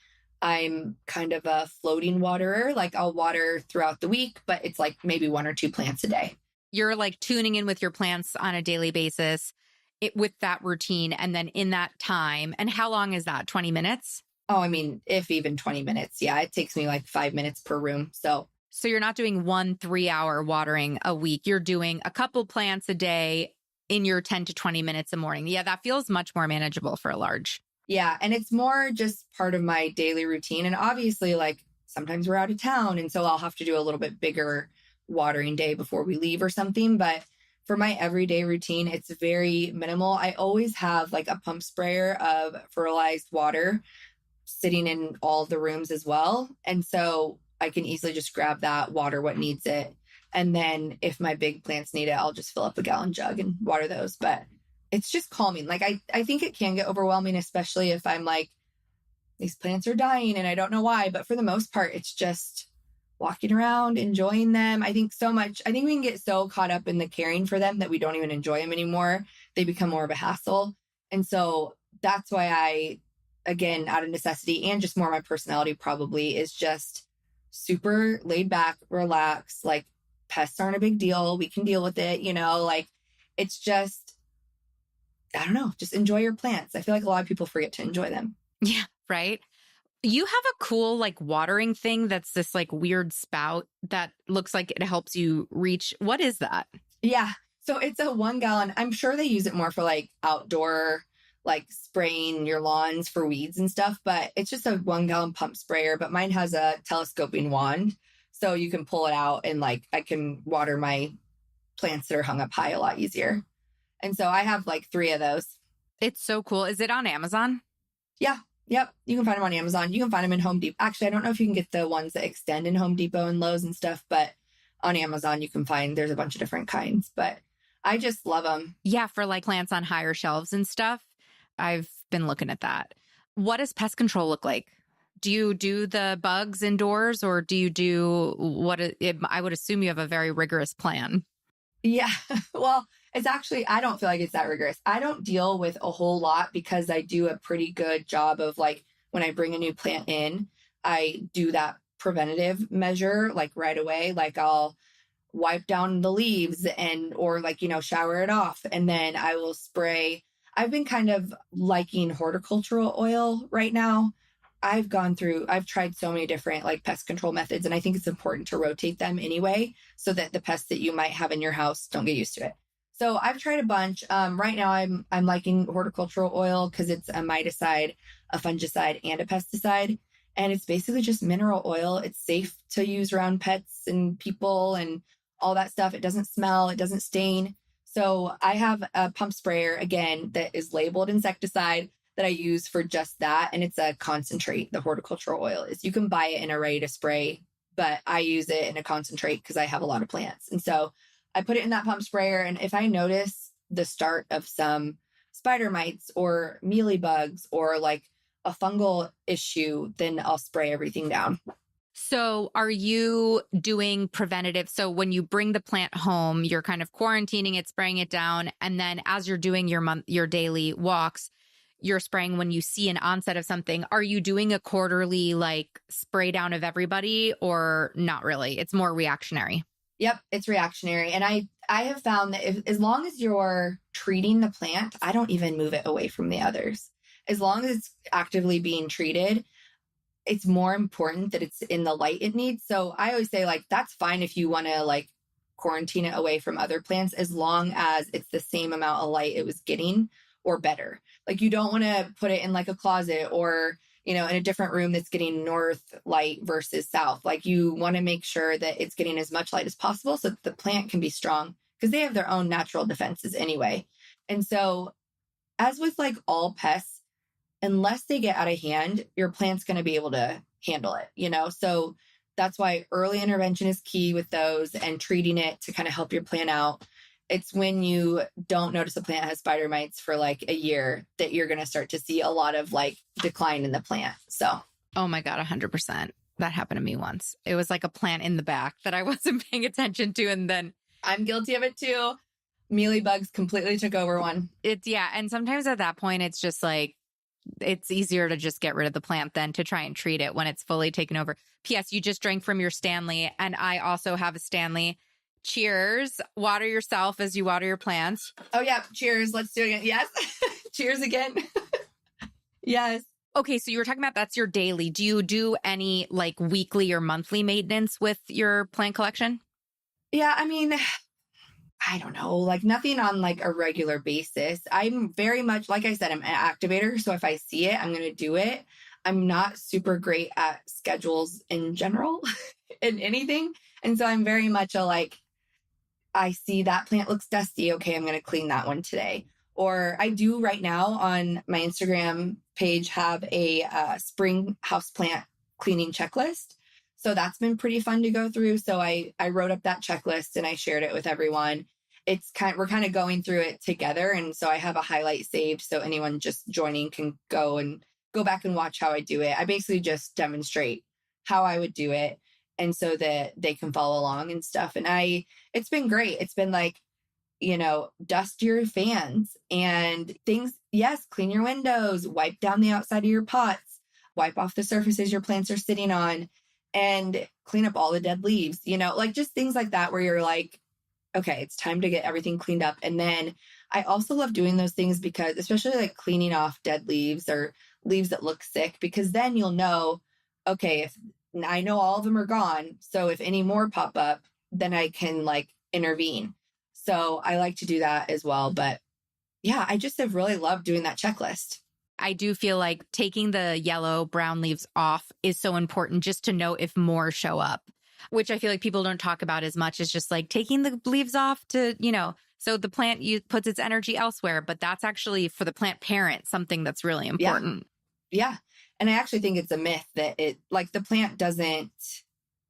I'm kind of a floating waterer. Like I'll water throughout the week, but it's like maybe 1 or 2 plants a day. You're like tuning in with your plants on a daily basis with that routine. And then in that time, and how long is that? 20 minutes? Oh, I mean, if even 20 minutes. Yeah, it takes me like 5 minutes per room. So you're not doing 1 3-hour watering a week. You're doing a couple plants a day in your 10 to 20 minutes a morning. Yeah, that feels much more manageable for a large. Yeah. And it's more just part of my daily routine. And obviously, like sometimes we're out of town, and so I'll have to do a little bit bigger watering day before we leave or something. But for my everyday routine, it's very minimal. I always have like a pump sprayer of fertilized water sitting in all the rooms as well. And so I can easily just grab that, water what needs it. And then if my big plants need it, I'll just fill up a gallon jug and water those. But it's just calming. Like I think it can get overwhelming, especially if I'm like, these plants are dying and I don't know why. But for the most part, it's just walking around, enjoying them. I think we can get so caught up in the caring for them that we don't even enjoy them anymore. They become more of a hassle. And so that's why again, out of necessity and just more my personality probably, is just super laid back, relaxed. Like pests aren't a big deal. We can deal with it, like it's just, I don't know, just enjoy your plants. I feel like a lot of people forget to enjoy them. Yeah. Right. You have a cool like watering thing that's this like weird spout that looks like it helps you reach. What is that? Yeah. So it's a 1 gallon. I'm sure they use it more for like outdoor, like spraying your lawns for weeds and stuff, but it's just a 1 gallon pump sprayer. But mine has a telescoping wand, so you can pull it out and like I can water my plants that are hung up high a lot easier. And so I have like 3 of those. It's so cool. Is it on Amazon? Yeah. Yep. You can find them on Amazon. You can find them in Home Depot. Actually, I don't know if you can get the ones that extend in Home Depot and Lowe's and stuff, but on Amazon, you can find, there's a bunch of different kinds, but I just love them. Yeah. For like plants on higher shelves and stuff. I've been looking at that. What does pest control look like? Do you do the bugs indoors, or do you do I would assume you have a very rigorous plan. Yeah. Well, it's actually, I don't feel like it's that rigorous. I don't deal with a whole lot because I do a pretty good job of like when I bring a new plant in, I do that preventative measure like right away. Like I'll wipe down the leaves and, or like, shower it off. And then I will spray. I've been kind of liking horticultural oil right now. I've tried so many different like pest control methods, and I think it's important to rotate them anyway, so that the pests that you might have in your house don't get used to it. So I've tried a bunch. Right now I'm liking horticultural oil because it's a miticide, a fungicide, and a pesticide. And it's basically just mineral oil. It's safe to use around pets and people and all that stuff. It doesn't smell, it doesn't stain. So I have a pump sprayer again that is labeled insecticide that I use for just that. And it's a concentrate, the horticultural oil is. You can buy it in a ready to spray, but I use it in a concentrate because I have a lot of plants. And so I put it in that pump sprayer. And if I notice the start of some spider mites or mealybugs or like a fungal issue, then I'll spray everything down. So are you doing preventative? So when you bring the plant home, you're kind of quarantining it, spraying it down. And then as you're doing your daily walks, you're spraying when you see an onset of something. Are you doing a quarterly like spray down of everybody or not really? It's more reactionary. Yep, it's reactionary. And I have found that as long as you're treating the plant, I don't even move it away from the others. As long as it's actively being treated, it's more important that it's in the light it needs. So I always say like, that's fine if you want to like quarantine it away from other plants, as long as it's the same amount of light it was getting or better. Like you don't want to put it in like a closet or, in a different room that's getting north light versus south. Like you want to make sure that it's getting as much light as possible so that the plant can be strong, because they have their own natural defenses anyway. And so as with like all pests, unless they get out of hand, your plant's going to be able to handle it, So that's why early intervention is key with those, and treating it to kind of help your plant out. It's when you don't notice a plant has spider mites for like a year that you're going to start to see a lot of like decline in the plant. So, oh my God, 100%. That happened to me once. It was like a plant in the back that I wasn't paying attention to. And then I'm guilty of it too. Mealybugs completely took over one. Yeah. And sometimes at that point, it's just like, it's easier to just get rid of the plant than to try and treat it when it's fully taken over. P.S. You just drank from your Stanley, and I also have a Stanley. Cheers. Water yourself as you water your plants. Oh, yeah. Cheers. Let's do it again. Yes. Cheers again. Yes. Okay. So you were talking about that's your daily. Do you do any like weekly or monthly maintenance with your plant collection? Yeah. I mean, I don't know, like nothing on like a regular basis. I'm very much, like I said, I'm an activator. So if I see it, I'm going to do it. I'm not super great at schedules in general in anything. And so I'm very much a like, I see that plant looks dusty. Okay, I'm going to clean that one today. Or I do right now on my Instagram page have a spring houseplant cleaning checklist. So that's been pretty fun to go through. So I wrote up that checklist and I shared it with everyone. We're kind of going through it together. And so I have a highlight saved so anyone just joining can go back and watch how I do it. I basically just demonstrate how I would do it, and so that they can follow along and stuff. And it's been great. It's been like, dust your fans and things. Yes. Clean your windows, wipe down the outside of your pots, wipe off the surfaces your plants are sitting on, and clean up all the dead leaves, like just things like that where you're like, okay, it's time to get everything cleaned up. And then I also love doing those things because, especially like cleaning off dead leaves or leaves that look sick, because then you'll know, okay, if I know all of them are gone, so if any more pop up, then I can like intervene. So I like to do that as well. But yeah, I just have really loved doing that checklist. I do feel like taking the yellow, brown leaves off is so important just to know if more show up, which I feel like people don't talk about as much as just like taking the leaves off to, so the plant puts its energy elsewhere, but that's actually for the plant parent, something that's really important. Yeah. And I actually think it's a myth that the plant doesn't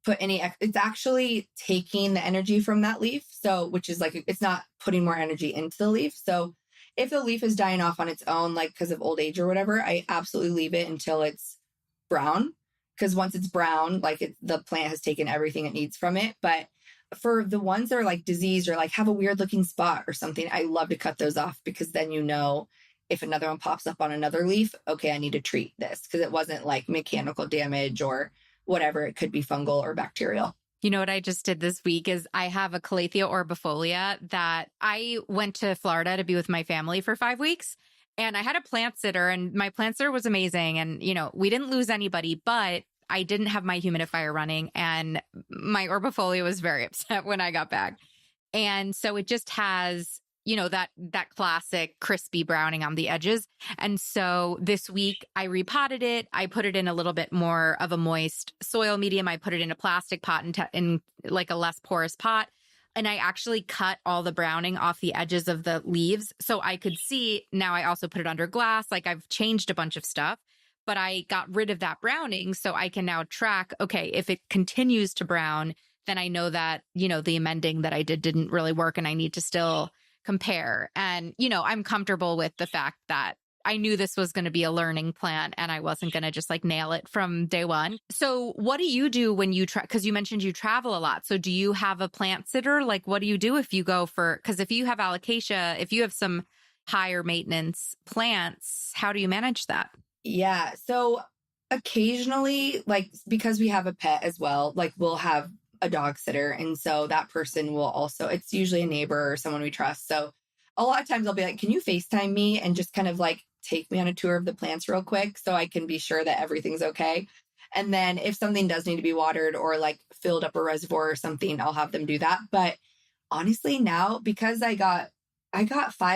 put it's actually taking the energy from that leaf. So, which is like, it's not putting more energy into the leaf. So if the leaf is dying off on its own, like because of old age or whatever, I absolutely leave it until it's brown. Because once it's brown, like the plant has taken everything it needs from it. But for the ones that are like diseased or like have a weird looking spot or something, I love to cut those off because then if another one pops up on another leaf, okay, I need to treat this because it wasn't like mechanical damage or whatever. It could be fungal or bacterial. You know what I just did this week is I have a Calathea orbifolia that I went to Florida to be with my family for 5 weeks. And I had a plant sitter and my plant sitter was amazing. And, we didn't lose anybody, but I didn't have my humidifier running and my orbifolia was very upset when I got back. And so it just has, that classic crispy browning on the edges. And so this week I repotted it. I put it in a little bit more of a moist soil medium. I put it in a plastic pot in like a less porous pot. And I actually cut all the browning off the edges of the leaves so I could see. Now I also put it under glass. Like I've changed a bunch of stuff, but I got rid of that browning so I can now track, okay, if it continues to brown, then I know that, the amending that I did didn't really work and I need to still compare. And, I'm comfortable with the fact that I knew this was going to be a learning plant and I wasn't going to just like nail it from day one. So what do you do when you because you mentioned you travel a lot. So do you have a plant sitter? Like what do you do if you go because if you have alocasia, if you have some higher maintenance plants, how do you manage that? Yeah. So occasionally, like because we have a pet as well, like we'll have a dog sitter. And so that person will also, it's usually a neighbor or someone we trust. So a lot of times I'll be like, can you FaceTime me and just kind of like take me on a tour of the plants real quick so I can be sure that everything's okay. And then if something does need to be watered or like filled up a reservoir or something, I'll have them do that. But honestly now, because I got 5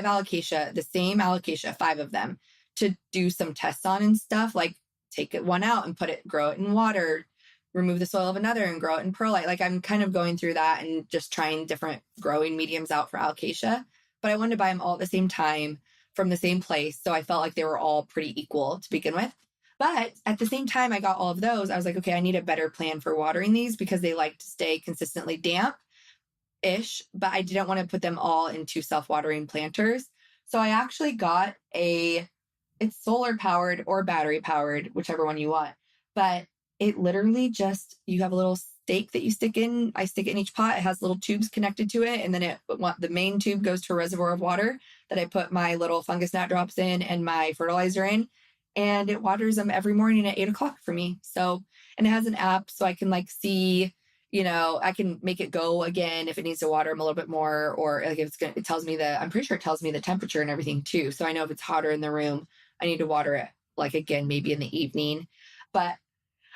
alocasia, the same alocasia, 5 of them to do some tests on and stuff, like take one out and grow it in water, remove the soil of another and grow it in perlite. Like I'm kind of going through that and just trying different growing mediums out for alocasia. But I wanted to buy them all at the same time from the same place. So I felt like they were all pretty equal to begin with. But at the same time, I got all of those. I was like, okay, I need a better plan for watering these because they like to stay consistently damp-ish, but I didn't want to put them all into self-watering planters. So I actually got it's solar powered or battery powered, whichever one you want. But it literally just, you have a little stake that you stick in. I stick it in each pot. It has little tubes connected to it. And then the main tube goes to a reservoir of water that I put my little fungus gnat drops in and my fertilizer in. And it waters them every morning at 8:00 for me. So, and it has an app so I can like see, I can make it go again if it needs to water them a little bit more, or like if it tells me I'm pretty sure it tells me the temperature and everything too. So I know if it's hotter in the room, I need to water it like again, maybe in the evening. But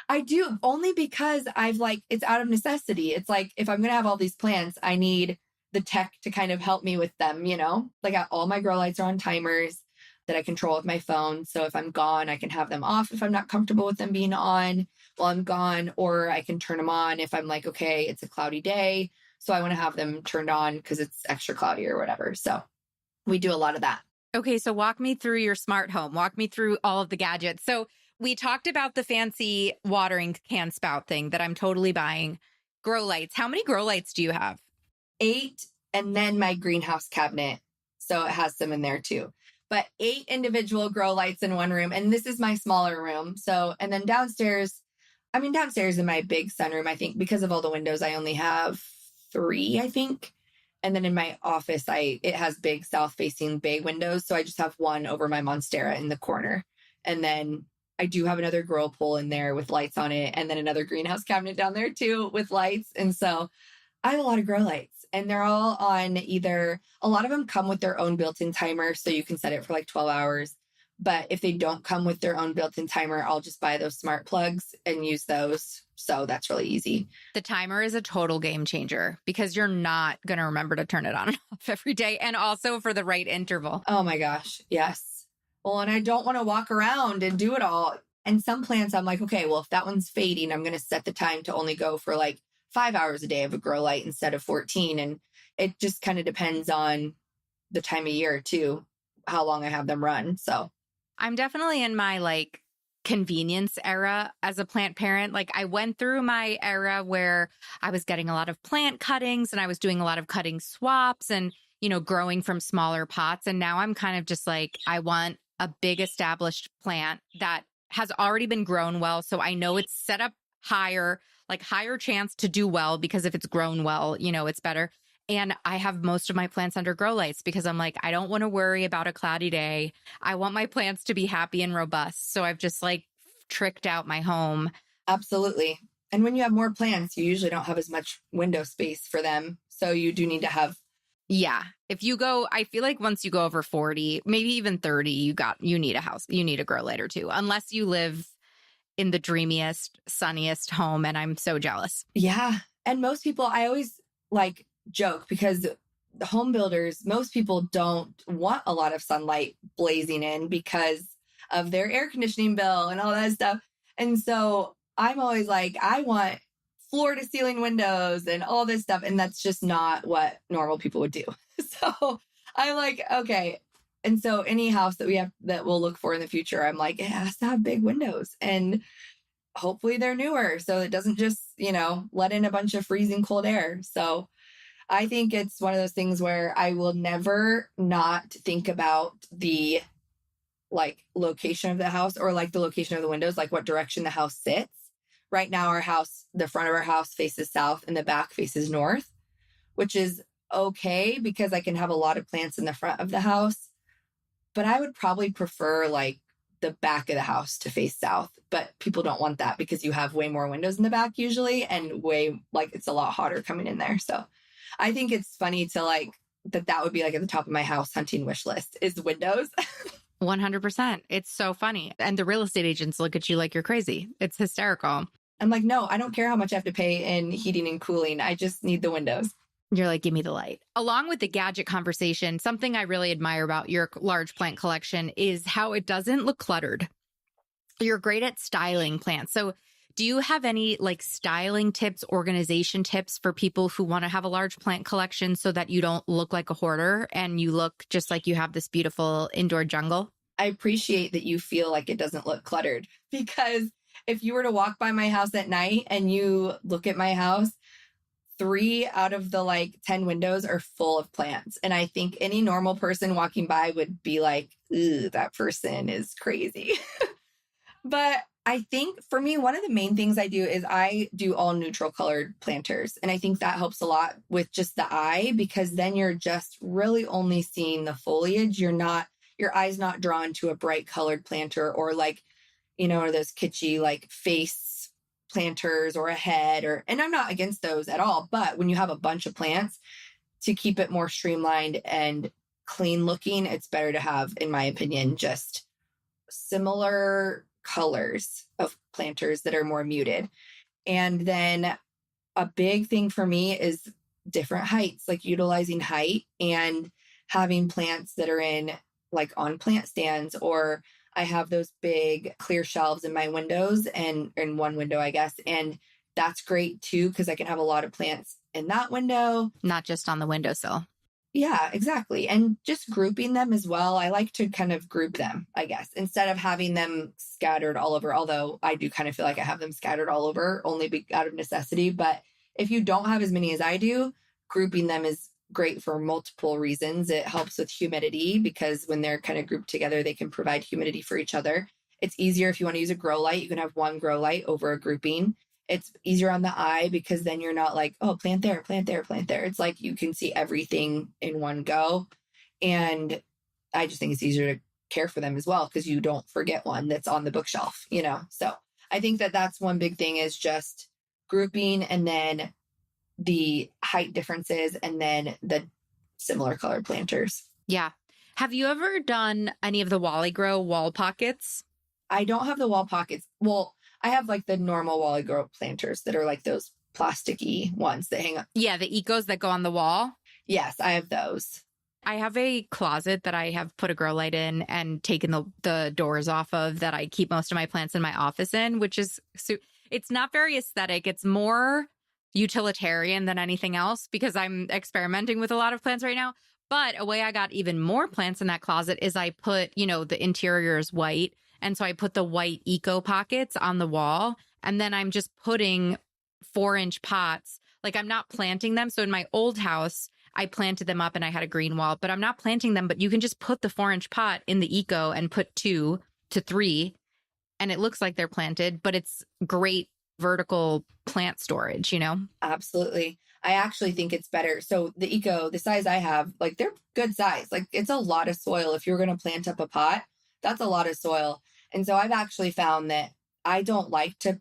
I do only because it's out of necessity. It's like, if I'm going to have all these plants, I need the tech to kind of help me with them, Like all my grow lights are on timers that I control with my phone. So if I'm gone, I can have them off if I'm not comfortable with them being on while I'm gone, or I can turn them on if I'm like, okay, it's a cloudy day, so I want to have them turned on because it's extra cloudy or whatever. So we do a lot of that. Okay, so walk me through your smart home. Walk me through all of the gadgets. So we talked about the fancy watering can spout thing that I'm totally buying. Grow lights. How many grow lights do you have? 8, and then my greenhouse cabinet. So it has some in there too. But 8 individual grow lights in one room. And this is my smaller room. So, and then downstairs in my big sunroom, I think because of all the windows, I only have 3, I think. And then in my office, it has big south-facing bay windows. So I just have one over my Monstera in the corner. And then I do have another grow pole in there with lights on it. And then another greenhouse cabinet down there too with lights. And so I have a lot of grow lights. And they're all on a lot of them come with their own built-in timer. So you can set it for like 12 hours. But if they don't come with their own built-in timer, I'll just buy those smart plugs and use those. So that's really easy. The timer is a total game changer because you're not going to remember to turn it on and off every day. And also for the right interval. Oh my gosh. Yes. Well, and I don't want to walk around and do it all. And some plants, I'm like, okay, well, if that one's fading, I'm going to set the time to only go for like 5 hours a day of a grow light instead of 14. And it just kind of depends on the time of year too, how long I have them run. So I'm definitely in my like convenience era as a plant parent. Like I went through my era where I was getting a lot of plant cuttings and I was doing a lot of cutting swaps and, growing from smaller pots. And now I'm kind of just like, I want a big established plant that has already been grown well. So I know it's set up higher. like higher chance to do well because if it's grown well, it's better. And I have most of my plants under grow lights because I'm like, I don't want to worry about a cloudy day. I want my plants to be happy and robust. So I've just like tricked out my home. Absolutely. And when you have more plants, you usually don't have as much window space for them. So you do need to have. Yeah. If you go, I feel like once you go over 40, maybe even 30, you need a house. You need a grow light or two, unless you live in the dreamiest, sunniest home. And I'm so jealous. Yeah. And most people, I always like joke because the home builders, most people don't want a lot of sunlight blazing in because of their air conditioning bill and all that stuff. And so I'm always like, I want floor to ceiling windows and all this stuff. And that's just not what normal people would do. So I'm like, okay. And so any house that we have that we'll look for in the future, I'm like, it has to have big windows and hopefully they're newer. So it doesn't just, let in a bunch of freezing cold air. So I think it's one of those things where I will never not think about the like location of the house or like the location of the windows, like what direction the house sits. Right now, our house, the front of our house faces south and the back faces north, which is okay because I can have a lot of plants in the front of the house. But I would probably prefer like the back of the house to face south. But people don't want that because you have way more windows in the back usually and it's a lot hotter coming in there. So I think it's funny to like that would be like at the top of my house hunting wish list is windows. 100%. It's so funny. And the real estate agents look at you like you're crazy. It's hysterical. I'm like, no, I don't care how much I have to pay in heating and cooling. I just need the windows. You're like, give me the light. Along with the gadget conversation, something I really admire about your large plant collection is how it doesn't look cluttered. You're great at styling plants. So do you have any like styling tips, organization tips for people who want to have a large plant collection so that you don't look like a hoarder and you look just like you have this beautiful indoor jungle? I appreciate that you feel like it doesn't look cluttered because if you were to walk by my house at night and you look at my house, 3 out of the like 10 windows are full of plants. And I think any normal person walking by would be like, ooh, that person is crazy. But I think for me, one of the main things I do is I do all neutral colored planters. And I think that helps a lot with just the eye because then you're just really only seeing the foliage. Your eye's not drawn to a bright colored planter or like, or those kitschy like face planters or a head and I'm not against those at all. But when you have a bunch of plants to keep it more streamlined and clean looking, it's better to have, in my opinion, just similar colors of planters that are more muted. And then a big thing for me is different heights, like utilizing height and having plants that are in like on plant stands, or I have those big clear shelves in my windows and in one window, I guess. And that's great too, because I can have a lot of plants in that window. Not just on the windowsill. Yeah, exactly. And just grouping them as well. I like to kind of group them, I guess, instead of having them scattered all over. Although I do kind of feel like I have them scattered all over only out of necessity. But if you don't have as many as I do, grouping them is great for multiple reasons. It helps with humidity because when they're kind of grouped together, they can provide humidity for each other. It's easier if you want to use a grow light. You can have one grow light over a grouping. It's easier on the eye because then you're not like, oh, plant there, plant there, plant there. It's like you can see everything in one go. And I just think it's easier to care for them as well because you don't forget one that's on the bookshelf, So I think that that's one big thing is just grouping and then the height differences and then the similar colored planters. Yeah. Have you ever done any of the Wally Grow wall pockets? I don't have the wall pockets. Well, I have like the normal Wally Grow planters that are like those plasticky ones that hang up. Yeah, the ecos that go on the wall. Yes, I have those. I have a closet that I have put a grow light in and taken the doors off of that I keep most of my plants in my office in, which is, it's not very aesthetic. It's more utilitarian than anything else because I'm experimenting with a lot of plants right now. But a way I got even more plants in that closet is I put, the interior is white. And so I put the white eco pockets on the wall and then I'm just putting 4-inch pots. Like I'm not planting them. So in my old house, I planted them up and I had a green wall, but I'm not planting them. But you can just put the 4-inch pot in the eco and put 2 to 3 and it looks like they're planted, but it's great vertical plant storage, you know? Absolutely. I actually think it's better. So the size I have, like they're good size. Like it's a lot of soil. If you're going to plant up a pot, that's a lot of soil. And so I've actually found that I don't like to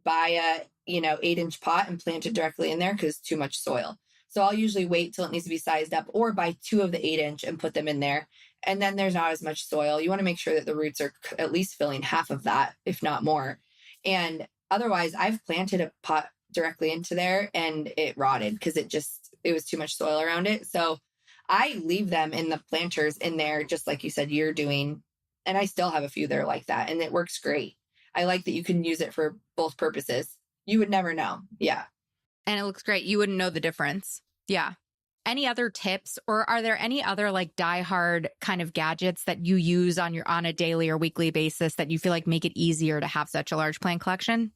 buy a, 8-inch pot and plant it directly in there because it's too much soil. So I'll usually wait till it needs to be sized up or buy 2 of the 8-inch and put them in there. And then there's not as much soil. You want to make sure that the roots are at least filling half of that, if not more. And otherwise, I've planted a pot directly into there and it rotted because it was too much soil around it. So I leave them in the planters in there, just like you said, you're doing. And I still have a few that are like that and it works great. I like that you can use it for both purposes. You would never know. Yeah. And it looks great. You wouldn't know the difference. Yeah. Any other tips, or are there any other like diehard kind of gadgets that you use on a daily or weekly basis that you feel like make it easier to have such a large plant collection?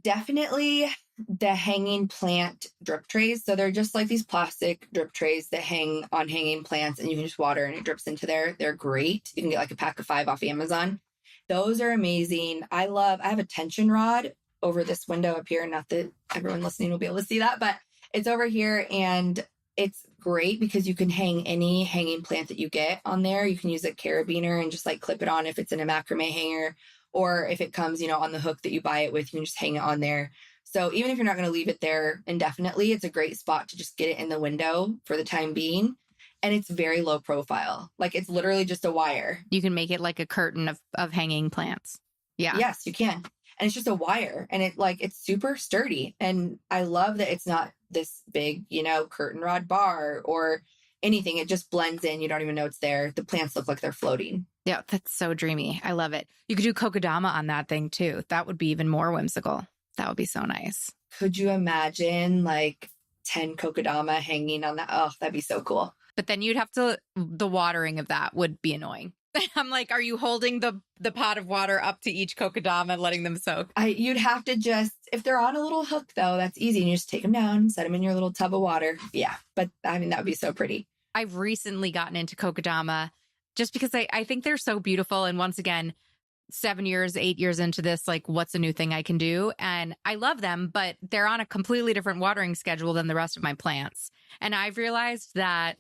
Definitely the hanging plant drip trays. So they're just like these plastic drip trays that hang on hanging plants and you can just water and it drips into there. They're great. You can get like a pack of 5 off Amazon. Those are amazing. I have a tension rod over this window up here. Not that everyone listening will be able to see that, but it's over here and it's great because you can hang any hanging plant that you get on there. You can use a carabiner and just like clip it on if it's in a macrame hanger, or if it comes, on the hook that you buy it with, you can just hang it on there. So even if you're not going to leave it there indefinitely, it's a great spot to just get it in the window for the time being. And it's very low profile. Like it's literally just a wire. You can make it like a curtain of hanging plants. Yeah. Yes, you can. And it's just a wire and it's super sturdy. And I love that it's not this big, curtain rod bar or anything. It just blends in. You don't even know it's there. The plants look like they're floating. Yeah, that's so dreamy. I love it. You could do kokedama on that thing too. That would be even more whimsical. That would be so nice. Could you imagine like 10 kokedama hanging on that? Oh, that'd be so cool. But then the watering of that would be annoying. I'm like, are you holding the pot of water up to each kokedama and letting them soak? You'd have to if they're on a little hook though, that's easy. And you just take them down, set them in your little tub of water. Yeah. But I mean, that would be so pretty. I've recently gotten into kokedama just because I think they're so beautiful. And once again, 8 years into this, like what's a new thing I can do? And I love them, but they're on a completely different watering schedule than the rest of my plants. And I've realized that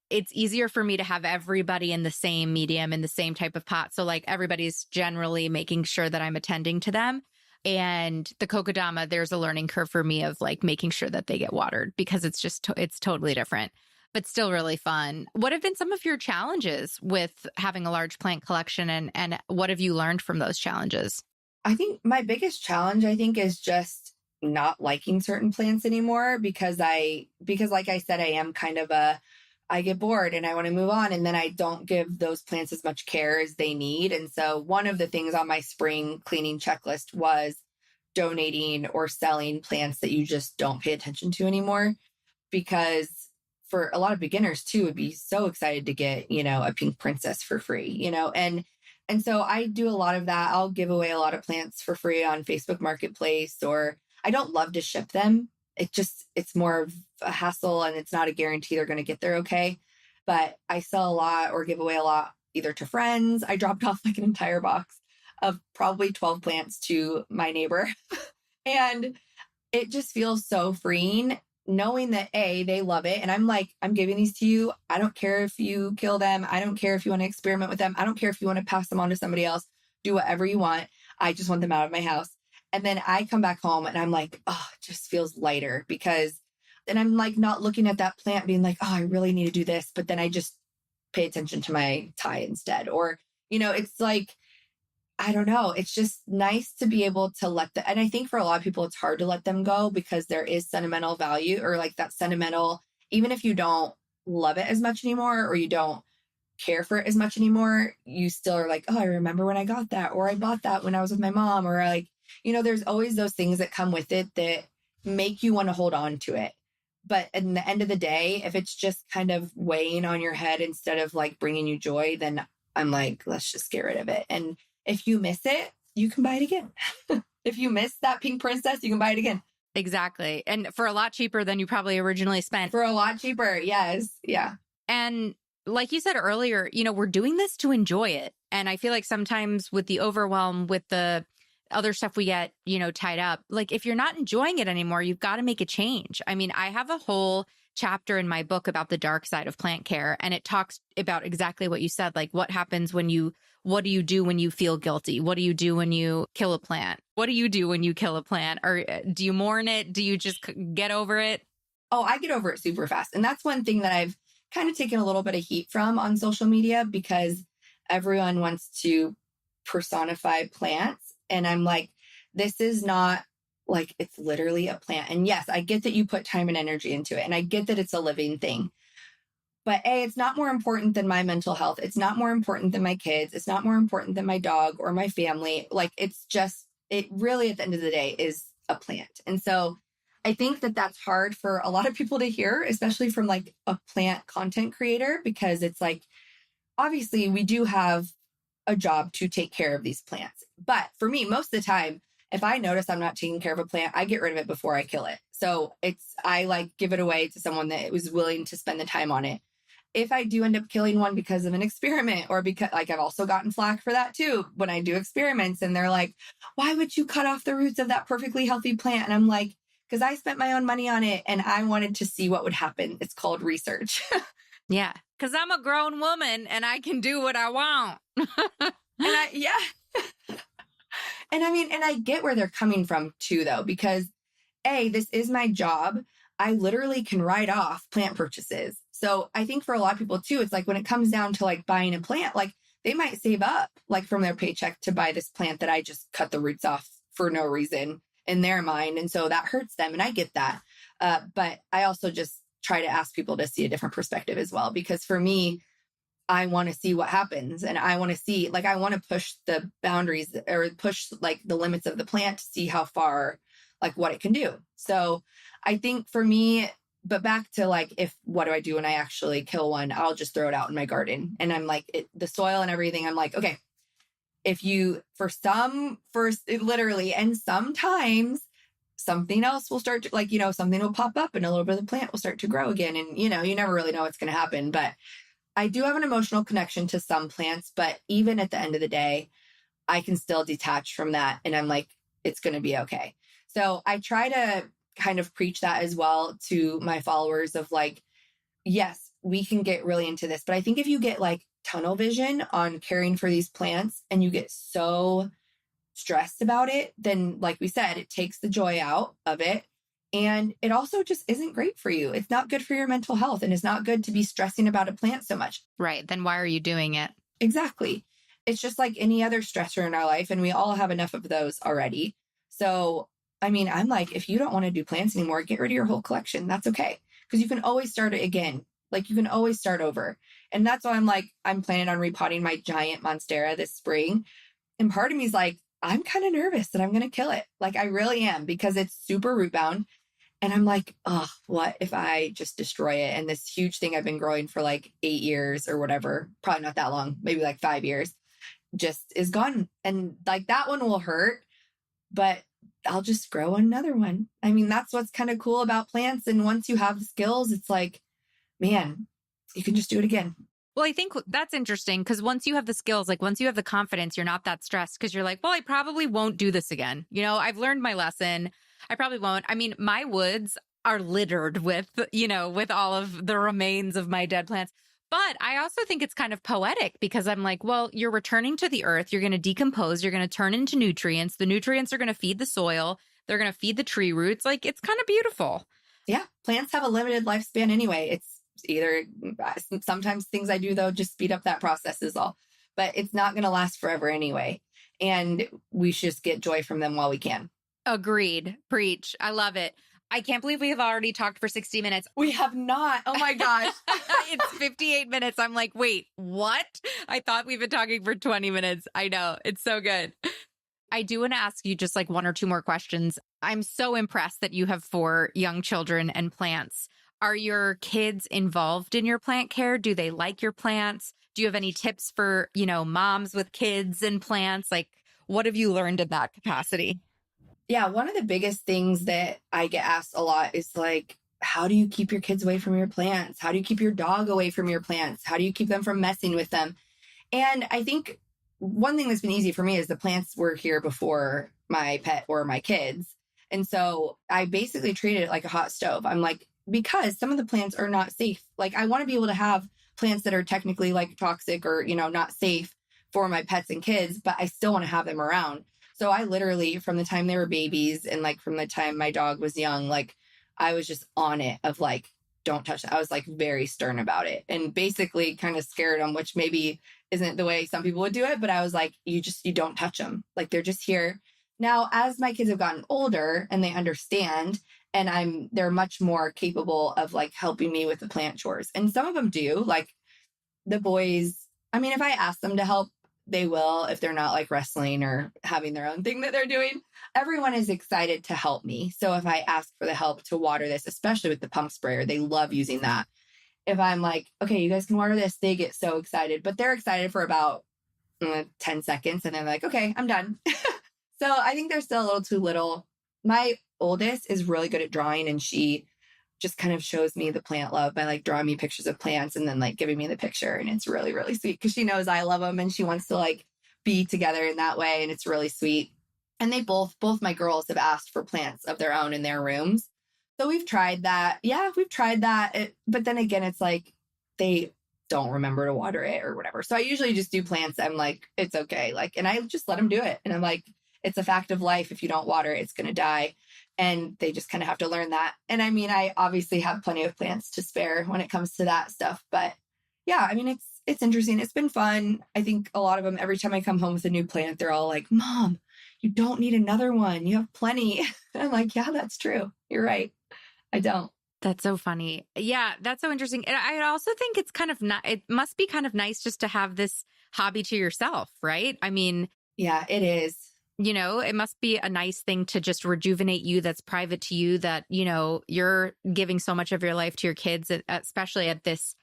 it's easier for me to have everybody in the same medium, in the same type of pot. So like everybody's generally making sure that I'm attending to them. And the kokedama, there's a learning curve for me of like making sure that they get watered because it's totally different, but still really fun. What have been some of your challenges with having a large plant collection and what have you learned from those challenges? I think my biggest challenge, is just not liking certain plants anymore because like I said, I am kind of I get bored and I want to move on. And then I don't give those plants as much care as they need. And so one of the things on my spring cleaning checklist was donating or selling plants that you just don't pay attention to anymore. Because for a lot of beginners too, would be so excited to get, a pink princess for free, and so I do a lot of that. I'll give away a lot of plants for free on Facebook Marketplace, or I don't love to ship them. It's more of a hassle and it's not a guarantee they're going to get there okay. But I sell a lot or give away a lot either to friends. I dropped off like an entire box of probably 12 plants to my neighbor. And it just feels so freeing knowing that they love it. And I'm giving these to you. I don't care if you kill them. I don't care if you want to experiment with them. I don't care if you want to pass them on to somebody else. Do whatever you want. I just want them out of my house. And then I come back home and I'm like, oh, it just feels lighter and I'm like not looking at that plant being like, oh, I really need to do this. But then I just pay attention to my tie instead. Or, it's like, I don't know. It's just nice to be able to and I think for a lot of people, it's hard to let them go because there is sentimental value or like that sentimental, even if you don't love it as much anymore or you don't care for it as much anymore, you still are like, oh, I remember when I got that, or I bought that when I was with my mom, or like, there's always those things that come with it that make you want to hold on to it. But at the end of the day, if it's just kind of weighing on your head instead of like bringing you joy, then I'm like, let's just get rid of it. And if you miss it, you can buy it again. If you miss that pink princess, you can buy it again. Exactly. And for a lot cheaper than you probably originally spent. For a lot cheaper. Yes. Yeah. And like you said earlier, we're doing this to enjoy it. And I feel like sometimes with the overwhelm, with the other stuff we get, tied up. Like if you're not enjoying it anymore, you've got to make a change. I mean, I have a whole chapter in my book about the dark side of plant care. And it talks about exactly what you said. Like what happens what do you do when you feel guilty? What do you do when you kill a plant? What do you do when you kill a plant? Or do you mourn it? Do you just get over it? Oh, I get over it super fast. And that's one thing that I've kind of taken a little bit of heat from on social media because everyone wants to personify plants. And I'm like, this is not like, it's literally a plant. And yes, I get that you put time and energy into it. And I get that it's a living thing. But it's not more important than my mental health. It's not more important than my kids. It's not more important than my dog or my family. Like it really at the end of the day is a plant. And so I think that that's hard for a lot of people to hear, especially from like a plant content creator, because it's like, obviously we do have a job to take care of these plants. But for me, most of the time, if I notice I'm not taking care of a plant, I get rid of it before I kill it. So I like give it away to someone that was willing to spend the time on it. If I do end up killing one because of an experiment or because like I've also gotten flack for that too, when I do experiments and they're like, why would you cut off the roots of that perfectly healthy plant? And I'm like, because I spent my own money on it and I wanted to see what would happen. It's called research. Yeah. Because I'm a grown woman and I can do what I want. Yeah. And I mean, and I get where they're coming from too, though, because this is my job. I literally can write off plant purchases. So I think for a lot of people too, it's like when it comes down to like buying a plant, like they might save up like from their paycheck to buy this plant that I just cut the roots off for no reason in their mind. And so that hurts them. And I get that. But I also just try to ask people to see a different perspective as well, because for me, I want to see what happens. And I want to see, like, I want to push the boundaries or push like the limits of the plant to see how far, like what it can do. So I think for me, but back to like, what do I do when I actually kill one? I'll just throw it out in my garden. And I'm like, the soil and everything, I'm like, okay, if you, literally, and sometimes something else will start to like, something will pop up and a little bit of the plant will start to grow again. And, you never really know what's going to happen. But I do have an emotional connection to some plants, but even at the end of the day, I can still detach from that. And I'm like, it's going to be okay. So I try to kind of preach that as well to my followers of like, yes, we can get really into this. But I think if you get like tunnel vision on caring for these plants and you get so stressed about it, then like we said, it takes the joy out of it. And it also just isn't great for you. It's not good for your mental health. And it's not good to be stressing about a plant so much. Right. Then why are you doing it? Exactly. It's just like any other stressor in our life. And we all have enough of those already. So, I mean, I'm like, if you don't want to do plants anymore, get rid of your whole collection. That's okay. Because you can always start it again. Like you can always start over. And that's why I'm like, I'm planning on repotting my giant Monstera this spring. And part of me is like, I'm kind of nervous that I'm going to kill it. Like I really am, because it's super root bound. And I'm like, oh, what if I just destroy it? And this huge thing I've been growing for like 8 years or whatever, probably not that long, maybe like 5 years, just is gone. And like that one will hurt, but I'll just grow another one. I mean, that's what's kind of cool about plants. And once you have the skills, it's like, man, you can just do it again. Well, I think that's interesting because once you have the skills, like once you have the confidence, you're not that stressed because you're like, well, I probably won't do this again. I've learned my lesson. I probably won't. I mean, my woods are littered with all of the remains of my dead plants. But I also think it's kind of poetic because I'm like, well, you're returning to the earth. You're going to decompose. You're going to turn into nutrients. The nutrients are going to feed the soil. They're going to feed the tree roots. Like, it's kind of beautiful. Yeah. Plants have a limited lifespan anyway. It's either sometimes things I do, though, just speed up that process is all. But it's not going to last forever anyway. And we should just get joy from them while we can. Agreed. Preach. I love it. I can't believe we have already talked for 60 minutes. We have not. Oh my gosh. It's 58 minutes. I'm like, wait, what? I thought we've been talking for 20 minutes. I know. It's so good. I do want to ask you just like one or two more questions. I'm so impressed that you have 4 young children and plants. Are your kids involved in your plant care? Do they like your plants? Do you have any tips for, moms with kids and plants? Like, what have you learned in that capacity? Yeah, one of the biggest things that I get asked a lot is like, how do you keep your kids away from your plants? How do you keep your dog away from your plants? How do you keep them from messing with them? And I think one thing that's been easy for me is the plants were here before my pet or my kids. And so I basically treated it like a hot stove. I'm like, because some of the plants are not safe. Like I want to be able to have plants that are technically like toxic or, not safe for my pets and kids, but I still want to have them around. So I literally, from the time they were babies and like from the time my dog was young, like I was just on it of like, don't touch it. I was like very stern about it and basically kind of scared them, which maybe isn't the way some people would do it. But I was like, you don't touch them. Like they're just here. Now, as my kids have gotten older and they understand, and they're much more capable of like helping me with the plant chores. And some of them do, like the boys. I mean, if I ask them to help, they will, if they're not like wrestling or having their own thing that they're doing. Everyone is excited to help me. So if I ask for the help to water this, especially with the pump sprayer, they love using that. If I'm like, okay, you guys can water this, they get so excited, but they're excited for about 10 seconds. And then they're like, okay, I'm done. So I think they're still a little too little. My oldest is really good at drawing, and she just kind of shows me the plant love by like drawing me pictures of plants and then like giving me the picture. And it's really, really sweet because she knows I love them and she wants to like be together in that way. And it's really sweet. And they both my girls have asked for plants of their own in their rooms. So we've tried that. Yeah, we've tried that. But then again, it's like they don't remember to water it or whatever. So I usually just do plants. I'm like, it's okay. Like, and I just let them do it. And I'm like, it's a fact of life. If you don't water it, it's going to die. And they just kind of have to learn that. And I mean, I obviously have plenty of plants to spare when it comes to that stuff. But yeah, I mean, it's interesting. It's been fun. I think a lot of them, every time I come home with a new plant, they're all like, Mom, you don't need another one. You have plenty. And I'm like, yeah, that's true. You're right. I don't. That's so funny. Yeah, that's so interesting. And I also think it's kind of it must be kind of nice just to have this hobby to yourself, right? I mean, yeah, it is. It must be a nice thing to just rejuvenate you, that's private to you, that, you're giving so much of your life to your kids, especially at this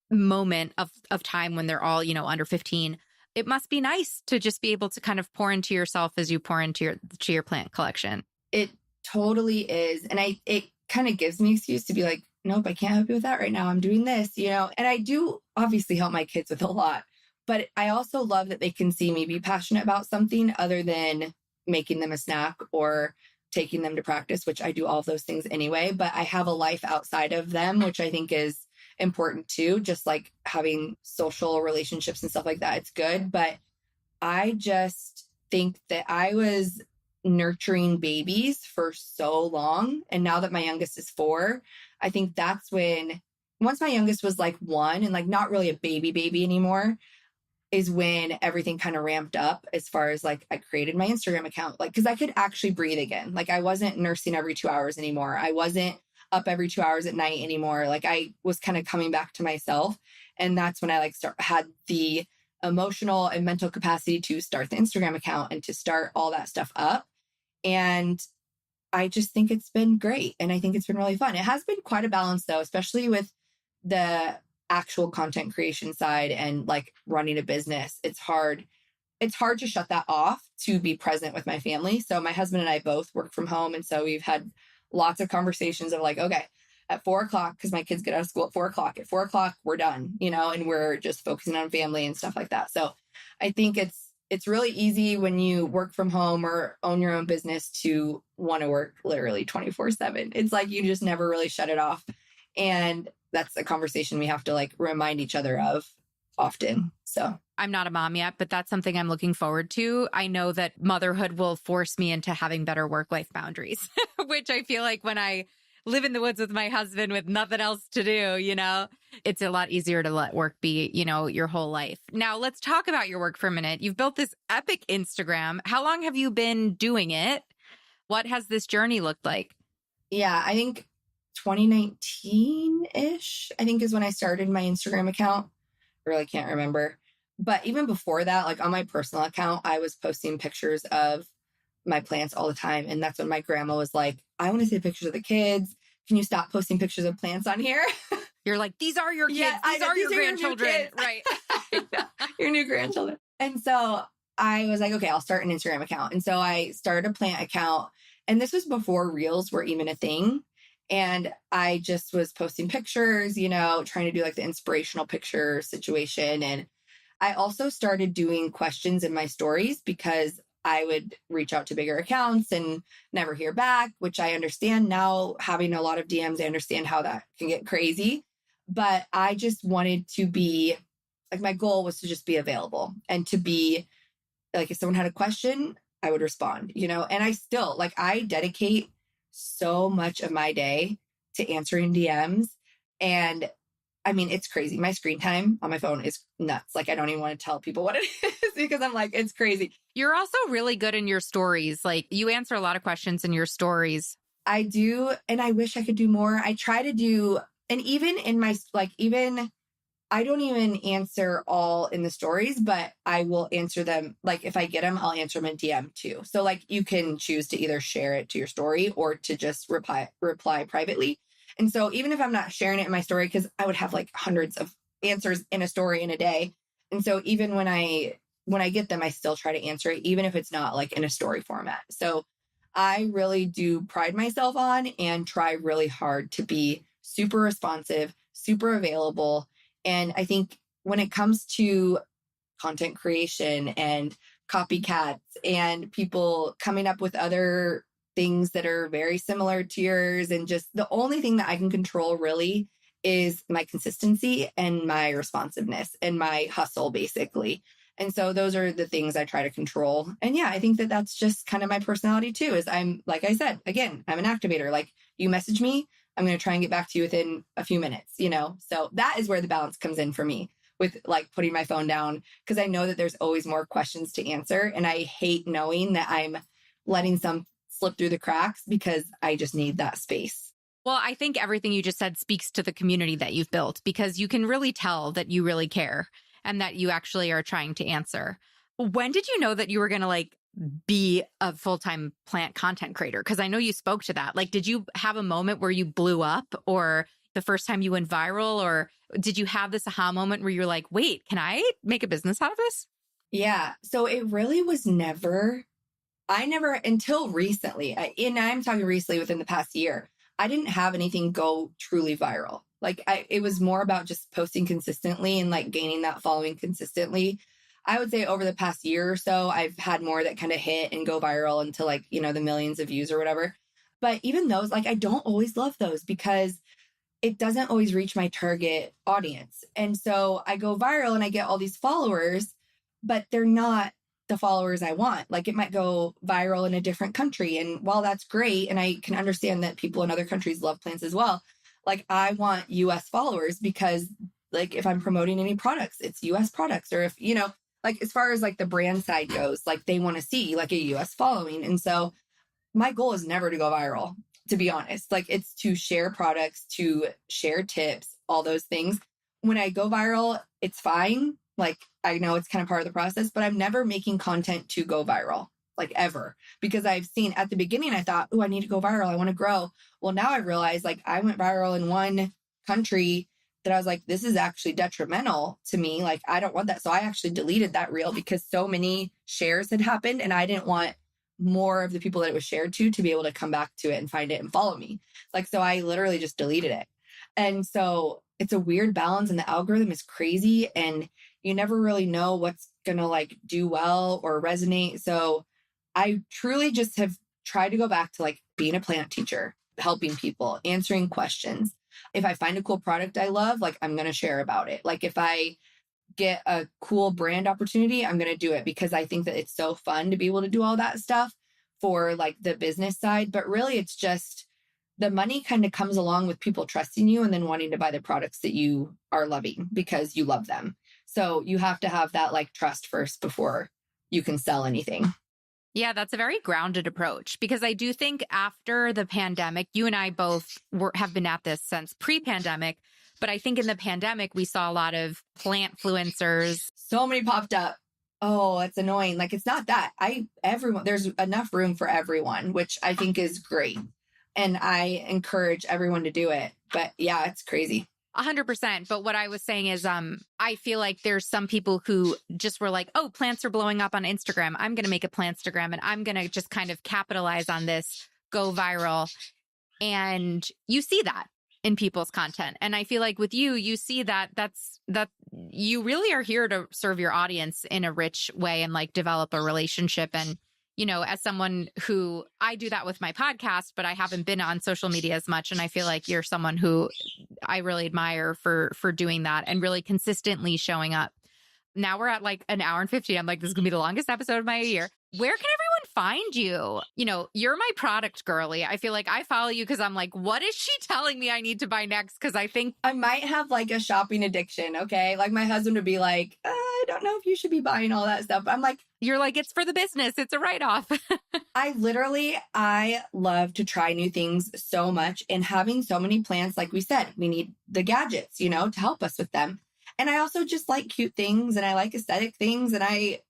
moment of time when they're all, under 15. It must be nice to just be able to kind of pour into yourself as you pour into your plant collection. It totally is. And it kind of gives me excuse to be like, nope, I can't help you with that right now. I'm doing this, and I do obviously help my kids with a lot. But I also love that they can see me be passionate about something other than making them a snack or taking them to practice, which I do all of those things anyway. But I have a life outside of them, which I think is important too. Just like having social relationships and stuff like that. It's good. But I just think that I was nurturing babies for so long. And now that my youngest is 4, I think that's when, once my youngest was like 1 and like not really a baby anymore, is when everything kind of ramped up as far as like I created my Instagram account, like, because I could actually breathe again. Like I wasn't nursing every 2 hours anymore. I wasn't up every 2 hours at night anymore. Like I was kind of coming back to myself. And that's when I like had the emotional and mental capacity to start the Instagram account and to start all that stuff up. And I just think it's been great. And I think it's been really fun. It has been quite a balance though, especially with the actual content creation side and like running a business. It's hard to shut that off to be present with my family. So my husband and I both work from home. And so we've had lots of conversations of like, okay, at 4:00, because my kids get out of school at 4:00. At 4:00, we're done, and we're just focusing on family and stuff like that. So I think it's really easy when you work from home or own your own business to want to work literally 24/7. It's like you just never really shut it off. And that's a conversation we have to like remind each other of often. So I'm not a mom yet, but that's something I'm looking forward to. I know that motherhood will force me into having better work-life boundaries, which I feel like when I live in the woods with my husband with nothing else to do, it's a lot easier to let work be, your whole life. Now let's talk about your work for a minute. You've built this epic Instagram. How long have you been doing it? What has this journey looked like? Yeah, I think 2019-ish, I think is when I started my Instagram account. I really can't remember. But even before that, like on my personal account, I was posting pictures of my plants all the time. And that's when my grandma was like, I want to see pictures of the kids. Can you stop posting pictures of plants on here? You're like, these are your kids. Yeah, these are your grandchildren. Right. Your new grandchildren. And so I was like, okay, I'll start an Instagram account. And so I started a plant account. And this was before Reels were even a thing. And I just was posting pictures, trying to do like the inspirational picture situation. And I also started doing questions in my stories because I would reach out to bigger accounts and never hear back, which I understand now. Having a lot of DMs, I understand how that can get crazy. But I just wanted to be like, my goal was to just be available and to be like, if someone had a question, I would respond, and I still I dedicate so much of my day to answering DMs. And I mean, it's crazy. My screen time on my phone is nuts. I don't even want to tell people what it is because I'm it's crazy. You're also really good in your stories. You answer a lot of questions in your stories. I do. And I wish I could do more. I try to do, and even in my, I don't even answer all in the stories, but I will answer them. If I get them, I'll answer them in DM too. So you can choose to either share it to your story or to just reply privately. And so even if I'm not sharing it in my story, because I would have hundreds of answers in a story in a day. And so even when I get them, I still try to answer it, even if it's not in a story format. So I really do pride myself on and try really hard to be super responsive, super available. And I think when it comes to content creation and copycats and people coming up with other things that are very similar to yours, and just the only thing that I can control really is my consistency and my responsiveness and my hustle, basically. And so those are the things I try to control. And yeah, I think that that's just kind of my personality too, is I'm, like I said, again, I'm an activator. You message me, I'm going to try and get back to you within a few minutes, So that is where the balance comes in for me with putting my phone down, because I know that there's always more questions to answer. And I hate knowing that I'm letting some slip through the cracks because I just need that space. Well, I think everything you just said speaks to the community that you've built, because you can really tell that you really care and that you actually are trying to answer. When did you know that you were going to be a full-time plant content creator? Because I know you spoke to that. Did you have a moment where you blew up, or the first time you went viral, or did you have this aha moment where you're like, wait, can I make a business out of this? Yeah. So it really was I never, until recently, and I'm talking recently within the past year, I didn't have anything go truly viral. It was more about just posting consistently and gaining that following consistently. I would say over the past year or so, I've had more that kind of hit and go viral into the millions of views or whatever. But even those, I don't always love those because it doesn't always reach my target audience. And so I go viral and I get all these followers, but they're not the followers I want. It might go viral in a different country. And while that's great, and I can understand that people in other countries love plants as well, I want US followers because if I'm promoting any products, it's US products. Or if, as far as the brand side goes, they want to see a US following. And so my goal is never to go viral, to be honest. It's to share products, to share tips, all those things. When I go viral, it's fine. I know it's kind of part of the process, but I'm never making content to go viral, ever. Because I've seen at the beginning, I thought, oh, I need to go viral. I want to grow. Well, now I realize I went viral in one country that I was this is actually detrimental to me. I don't want that. So I actually deleted that reel because so many shares had happened and I didn't want more of the people that it was shared to be able to come back to it and find it and follow me. So I literally just deleted it. And so it's a weird balance, and the algorithm is crazy and you never really know what's going to do well or resonate. So I truly just have tried to go back to being a plant teacher, helping people, answering questions. If I find a cool product I love, I'm going to share about it. If I get a cool brand opportunity, I'm going to do it because I think that it's so fun to be able to do all that stuff for the business side. But really, it's just the money kind of comes along with people trusting you and then wanting to buy the products that you are loving because you love them. So you have to have that trust first before you can sell anything. Yeah, that's a very grounded approach, because I do think after the pandemic, you and I both have been at this since pre-pandemic, but I think in the pandemic, we saw a lot of plant influencers. So many popped up. Oh, it's annoying. It's not that. There's enough room for everyone, which I think is great. And I encourage everyone to do it. But yeah, it's crazy. 100%. But what I was saying is, I feel like there's some people who just were oh, plants are blowing up on Instagram. I'm going to make a Plantstagram and I'm going to just kind of capitalize on this, go viral. And you see that in people's content. And I feel with you see that you really are here to serve your audience in a rich way and like develop a relationship. And, you know, as someone who I do that with my podcast, but I haven't been on social media as much. And I feel like you're someone who I really admire for doing that and really consistently showing up. Now we're at like an hour and 50. I'm like, this is going to be the longest episode of my year. Where can everyone find you? You know, you're my product girly. I feel like I follow you because I'm like, what is she telling me I need to buy next? Because I think I might have like a shopping addiction. Okay. Like my husband would be like, I don't know if you should be buying all that stuff. I'm like, you're like, it's for the business. It's a write-off. I love to try new things so much. And having so many plants, like we said, we need the gadgets, you know, to help us with them. And I also just like cute things and I like aesthetic things. And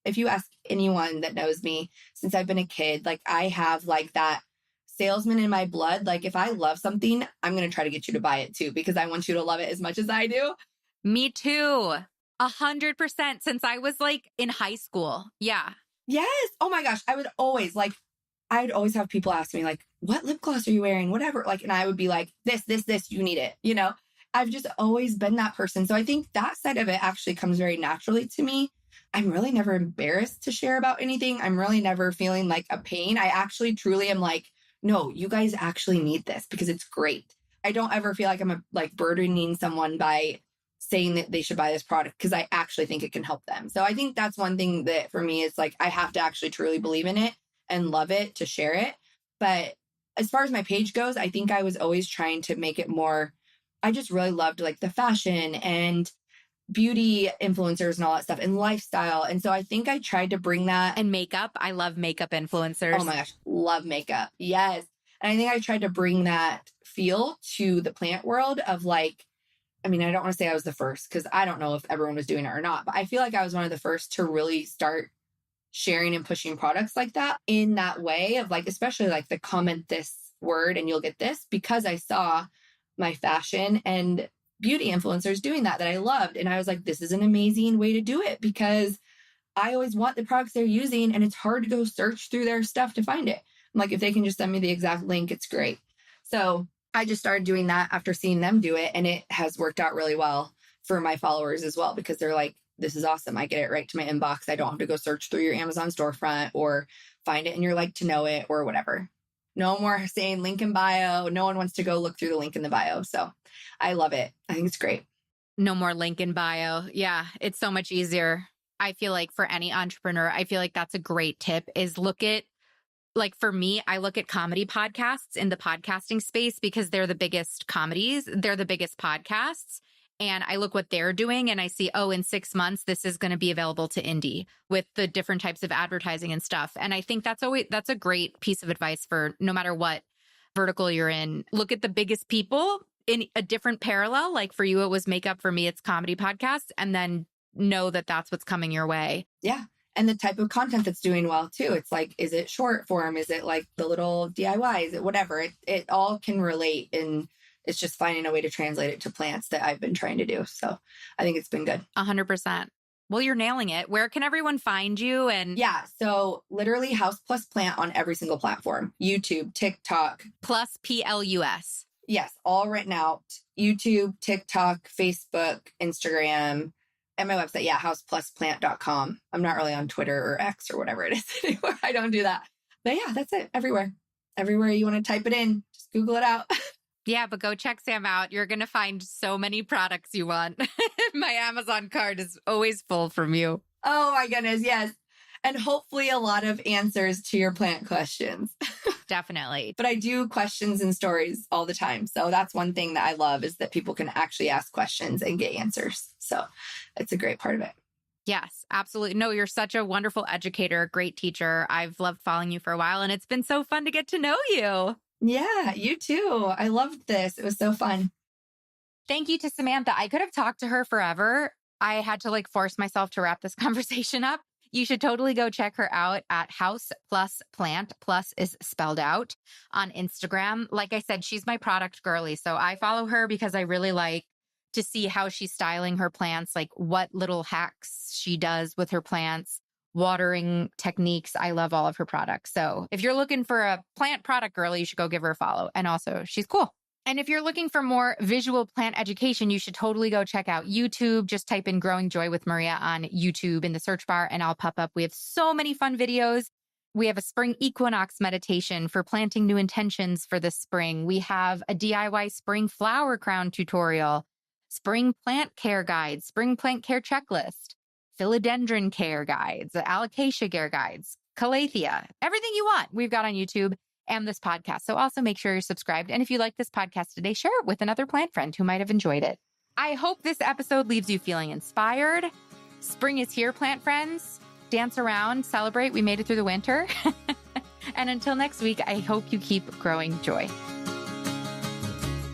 if you ask anyone that knows me since I've been a kid, like I have like that salesman in my blood. Like if I love something, I'm going to try to get you to buy it too, because I want you to love it as much as I do. Me too. 100% since I was like in high school. Yeah. Yes. Oh my gosh. I'd always have people ask me like, what lip gloss are you wearing? Whatever. Like, and I would be like, this, you need it. You know, I've just always been that person. So I think that side of it actually comes very naturally to me. I'm really never embarrassed to share about anything. I'm really never feeling like a pain. I actually truly am like, no, you guys actually need this because it's great. I don't ever feel like I'm like burdening someone by saying that they should buy this product because I actually think it can help them. So I think that's one thing that for me is like, I have to actually truly believe in it and love it to share it. But as far as my page goes, I think I was always trying to make it more, I just really loved like the fashion and beauty influencers and all that stuff and lifestyle. And so I think I tried to bring that. And makeup. I love makeup influencers. Oh my gosh. Love makeup. Yes. And I think I tried to bring that feel to the plant world of like, I mean, I don't want to say I was the first because I don't know if everyone was doing it or not, but I feel like I was one of the first to really start sharing and pushing products like that in that way of like, especially like the comment this word and you'll get this, because I saw my fashion and beauty influencers doing that I loved. And I was like, this is an amazing way to do it because I always want the products they're using and it's hard to go search through their stuff to find it. I'm like, if they can just send me the exact link, it's great. So I just started doing that after seeing them do it. And it has worked out really well for my followers as well, because they're like, this is awesome. I get it right to my inbox. I don't have to go search through your Amazon storefront or find it in your like to know it or whatever. No more saying link in bio. No one wants to go look through the link in the bio. So I love it. I think it's great. No more link in bio. Yeah, it's so much easier. I feel like for any entrepreneur, I feel like that's a great tip is look at, like for me, I look at comedy podcasts in the podcasting space because they're the biggest comedies. They're the biggest podcasts. And I look what they're doing and I see, oh, in 6 months, this is going to be available to indie with the different types of advertising and stuff. And I think that's a great piece of advice for no matter what vertical you're in. Look at the biggest people in a different parallel. Like for you, it was makeup. For me, it's comedy podcasts. And then know that that's what's coming your way. Yeah. And the type of content that's doing well too. It's like, is it short form? Is it like the little DIY? Is it whatever? It all can relate, and it's just finding a way to translate it to plants that I've been trying to do. So I think it's been good. 100%. Well, you're nailing it. Where can everyone find you? And yeah, so literally House plus Plant on every single platform. YouTube, TikTok. Plus PLUS. Yes, all written out. YouTube, TikTok, Facebook, Instagram, and my website, yeah, houseplusplant.com. I'm not really on Twitter or X or whatever it is anymore. I don't do that. But yeah, that's it. Everywhere. Everywhere you want to type it in, just Google it out. Yeah, but go check Sam out. You're going to find so many products you want. My Amazon cart is always full from you. Oh my goodness, yes. And hopefully a lot of answers to your plant questions. Definitely. But I do questions and stories all the time. So that's one thing that I love is that people can actually ask questions and get answers. So it's a great part of it. Yes, absolutely. No, you're such a wonderful educator, great teacher. I've loved following you for a while and it's been so fun to get to know you. Yeah, you too. I loved this. It was so fun. Thank you to Samantha. I could have talked to her forever. I had to force myself to wrap this conversation up. You should totally go check her out at House plus Plant. Plus is spelled out on Instagram. Like I said, she's my product girly. So I follow her because I really like to see how she's styling her plants, like what little hacks she does with her plants. Watering techniques. I love all of her products. So if you're looking for a plant product girl, you should go give her a follow. And also, she's cool. And if you're looking for more visual plant education, you should totally go check out YouTube. Just type in Growing Joy with Maria on YouTube in the search bar and I'll pop up. We have so many fun videos. We have a spring equinox meditation for planting new intentions for the spring. We have a DIY spring flower crown tutorial, spring plant care guide, spring plant care checklist, philodendron care guides, alocasia care guides, calathea, everything you want we've got on YouTube and this podcast. So also make sure you're subscribed. And if you like this podcast today, share it with another plant friend who might have enjoyed it. I hope this episode leaves you feeling inspired. Spring is here, plant friends. Dance around, celebrate. We made it through the winter. And until next week, I hope you keep growing joy.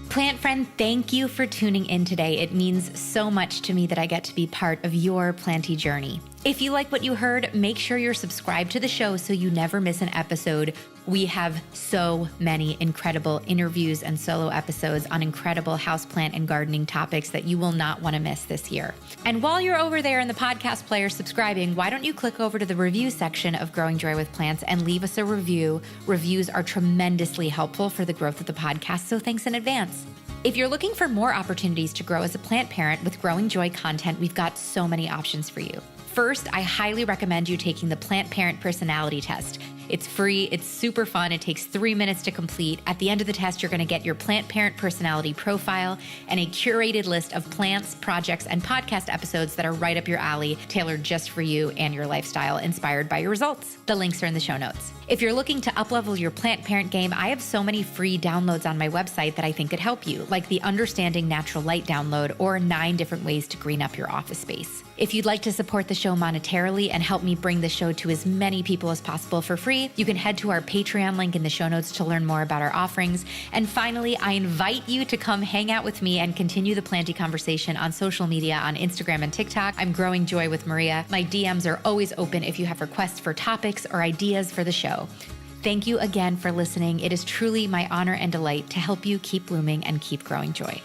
Plant friend, thank you for tuning in today. It means so much to me that I get to be part of your planty journey. If you like what you heard, make sure you're subscribed to the show so you never miss an episode. We have so many incredible interviews and solo episodes on incredible houseplant and gardening topics that you will not want to miss this year. And while you're over there in the podcast player subscribing, why don't you click over to the review section of Growing Joy with Plants and leave us a review. Reviews are tremendously helpful for the growth of the podcast, so thanks in advance. If you're looking for more opportunities to grow as a plant parent with Growing Joy content, we've got so many options for you. First, I highly recommend you taking the Plant Parent Personality Test. It's free, it's super fun, it takes 3 minutes to complete. At the end of the test, you're gonna get your plant parent personality profile and a curated list of plants, projects, and podcast episodes that are right up your alley, tailored just for you and your lifestyle, inspired by your results. The links are in the show notes. If you're looking to uplevel your plant parent game, I have so many free downloads on my website that I think could help you, like the Understanding Natural Light download or 9 different ways to green up your office space. If you'd like to support the show monetarily and help me bring the show to as many people as possible for free, you can head to our Patreon link in the show notes to learn more about our offerings. And finally, I invite you to come hang out with me and continue the planty conversation on social media on Instagram and TikTok. I'm Growing Joy with Maria. My DMs are always open if you have requests for topics or ideas for the show. Thank you again for listening. It is truly my honor and delight to help you keep blooming and keep growing joy.